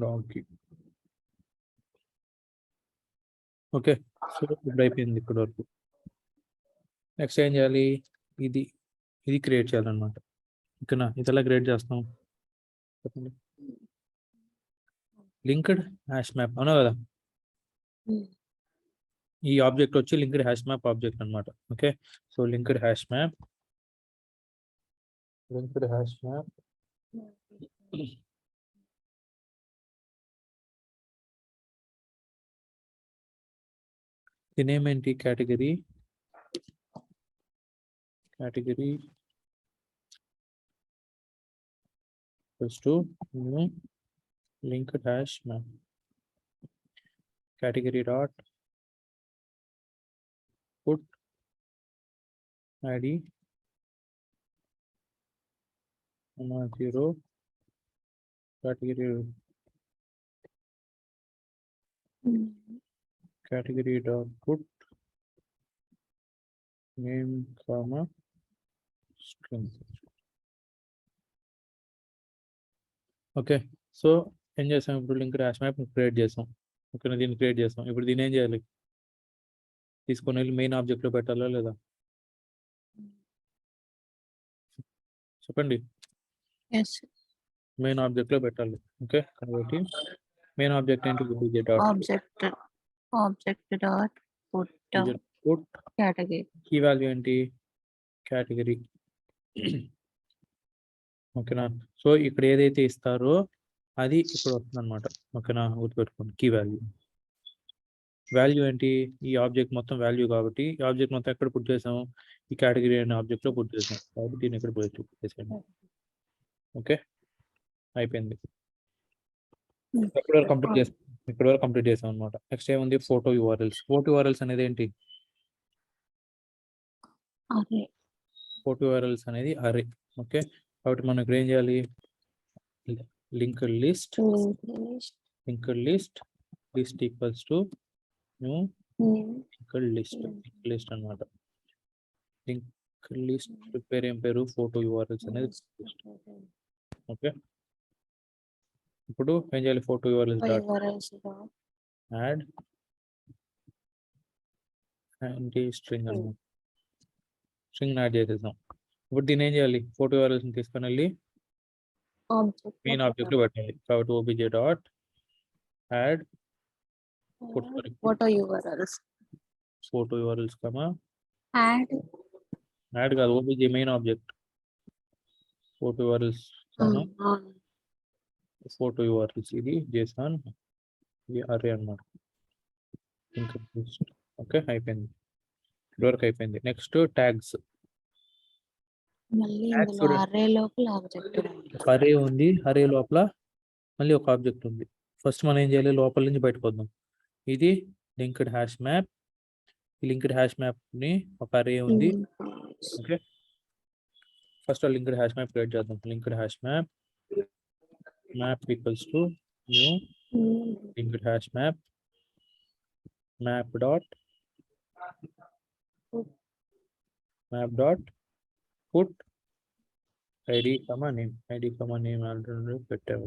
donkey. Okay, so ఇప్పుడు అయిపోయింది ఇప్పటి వరకు. నెక్స్ట్ ఏం చేయాలి, ఇది క్రియేట్ చేయాలన్నమాట. ఓకేనా, ఇది ఎలా క్రియేట్ చేస్తాం చెప్పండి. లింక్డ్ హ్యాష్ మ్యాప్ అవునా కదా, ఈ ఆబ్జెక్ట్ వచ్చి లింక్డ్ హ్యాష్ మ్యాప్ ఆబ్జెక్ట్ అనమాట. Okay, so linked hash map the name ఏంటి, category equals to new linked hash map, category dot put id 0 category dot put name comma string. Okay, so ఏం చేసాం, ఇప్పుడు linked hash map create చేసాం. ఓకేనా, దీన్ని create చేసాం. ఇప్పుడు దీన్ని ఏం చేయాలి, తీసుకొని వెళ్ళి మెయిన్ ఆబ్జెక్ట్లో పెట్టాలా లేదా చెప్పండి. మెయిన్ ఆబ్జెక్ట్లో పెట్టాలి. ఓకే, కాబట్టి మెయిన్ ఆబ్జెక్ట్ ఏంటి, obj dot object dot put category, key value ఏంటి, కేటగిరీ. ఓకేనా, సో ఇక్కడ ఏదైతే ఇస్తారో అది ఇక్కడ వస్తుంది అనమాట. ఓకేనా, గుర్తుపెట్టుకోండి, కీ వాల్యూ ఏంటి, ఈ ఆబ్జెక్ట్ మొత్తం వాల్యూ కాబట్టి ఈ ఆబ్జెక్ట్ మొత్తం ఎక్కడ పుట్ చేసాం, ఈ కేటగిరీ అనే ఆబ్జెక్ట్ లో పుట్ చేసాం కాబట్టి దీన్ని ఇక్కడ పుట్ చేసేయండి. ఓకే, అయిపోయింది. ఇక్కడ వరకు కంప్లీట్ చేసాం అనమాట. నెక్స్ట్ ఏముంది, ఫోటో యూఆర్ఎల్స్ అనేది ఏంటి, ఫోటో యూఆర్ఎల్స్ అనేది అరే. ఓకే, కాబట్టి మనం ఇక్కడ ఏం చేయాలి, linked list equals to new linked list అన్నమాట. లింక్డ్ లిస్ట్ పేరు ఏం పేరు, ఫోటో యూఆర్ఎల్స్ అనేది. ఓకే, ఇప్పుడు ఏం చేయాలి, photo URLs dot add string అన్నమాట. స్ట్రింగ్ యాడ్ చేసేసాం. ఇప్పుడు దీన్ని ఏం చేయాలి, ఫోటో యూఆర్ఎల్స్ తీసుకొని వెళ్ళి మెయిన్ ఆబ్జెక్ట్ లో పెట్టాలి. కాబట్టి obj dot add photo URLs comma add కాదు, obj main object photo URLs comma photo URLs, ఇది JSON అరే అన్నమాట. ఓకే, అయిపోయింది, ఇప్పటివరకు అయిపోయింది. Next tags. అరే ఉంది, అరే లోపల మళ్ళీ ఒక ఆబ్జెక్ట్ ఉంది. ఫస్ట్ మనం ఏం చేయాలి, లోపల నుంచి బయటకు వద్దాం. ఇది లింక్డ్ హ్యాష్ మ్యాప్, ఈ లింక్డ్ హ్యాష్ మ్యాప్ ని ఒక అరే ఉంది. Okay, first linked hash map create చేద్దాం. Linked hash map equals to new linked hash map dot put ID comma name already పెట్టాము.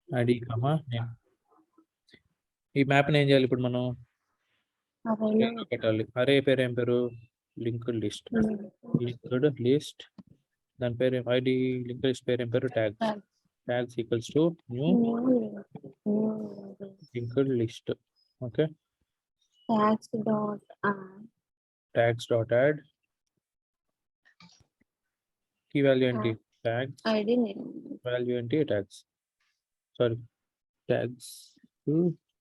ID comma name. ఈ మ్యాప్ని ఏం చేయాలి ఇప్పుడు మనం అరేలో array లో పెట్టాలి. అరే పేరు ఏం పేరు లింక్డ్ లిస్ట్. లింక్డ్ లిస్ట్ దాని పేరు ఐడి లింక్డ్ లిస్ట్ పేరు ఏం పేరు tags. Tags equals to new linked list. Okay tags dot add tags dot add key value ఏంటి ట్యాగ్స్ ఐడి వాల్యూ ఏంటి ట్యాగ్స్ సారీ ట్యాగ్స్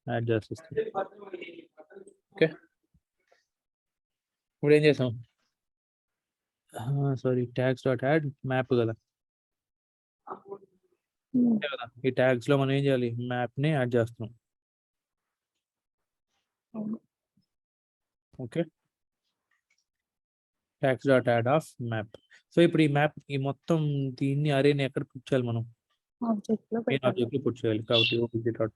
యాడ్ చేసేస్తాం. ఓకే ఇప్పుడు ఏం చేసాం sorry tags dot add map కదా అంతే కదా ఈ ట్యాగ్స్ లో మనం ఏం చేయాలి మ్యాప్ ని యాడ్ చేస్తున్నాం. Okay tags dot add of map. So ఇప్పుడు ఈ మ్యాప్ ఈ మొత్తం దీన్ని అరేని ఎక్కడ పుట్ చేయాలి మనం ఆబ్జెక్ట్ లో మెయిన్ పెట్టాలి. ఆబ్జెక్ట్ లో పుట్ చేయాలి. కాబట్టి OBJ dot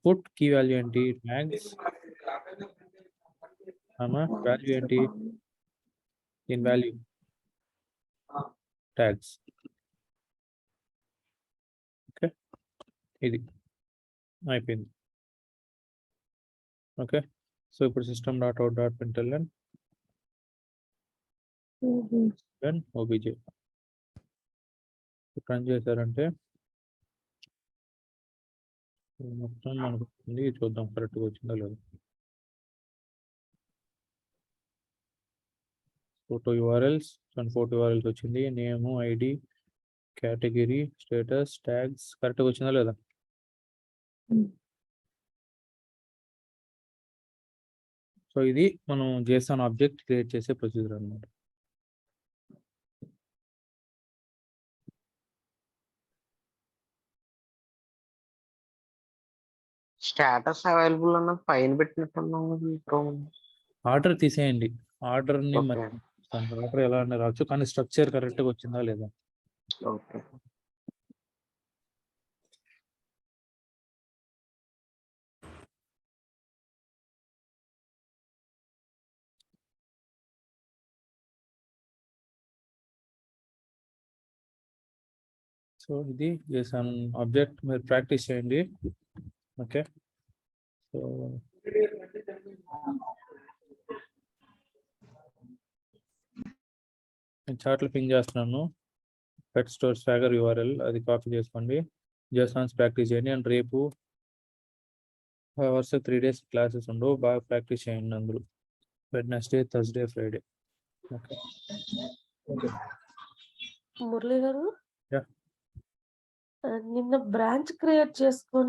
put key value ఏంటి ట్యాగ్స్ వాల్యూ ఏంటి దీని వాల్యూ ట్యాగ్స్. ఓకే ఇది అయిపోయింది. ఓకే సో ఇప్పుడు system dot out dot println then OBJ run చేశారంటే మొత్తం మనకు వస్తుంది. చూద్దాం కరెక్ట్గా వచ్చిందో లేదో. ఫోటో యూఆర్ఎల్స్ వచ్చింది. Name ID category status tags కరెక్ట్గా వచ్చిందా లేదా. సో ఇది మనం JSON ఆబ్జెక్ట్ క్రియేట్ చేసే ప్రొసీజర్ అన్నమాట. స్టేటస్ అవైలబుల్ అన్న పైన పెట్టినట్టున్నాం. ఆర్డర్ తీసేయండి. ఆర్డర్ని ఓకే ఆర్డర్ ఎలా అన్నా రావచ్చు కానీ స్ట్రక్చర్ కరెక్ట్గా వచ్చిందా లేదా. ఓకే సో ఇది JSON ఆబ్జెక్ట్ మీరు ప్రాక్టీస్ చేయండి. ఓకే సో నేను చార్ట్లో పింగ్ చేస్తున్నాను. పెట్ స్టోర్ స్వాగర్ యూఆర్ఎల్ అది కాపీ చేసుకోండి. JSONs ప్రాక్టీస్ చేయండి అండ్ రేపు వరుస 3 days క్లాసెస్ ఉండవు బాగా ప్రాక్టీస్ చేయండి. అందులో Wednesday Thursday Friday. Okay Murali గారు Yeah. నిన్న బ్రాంచ్ క్రియేట్ చేసుకొని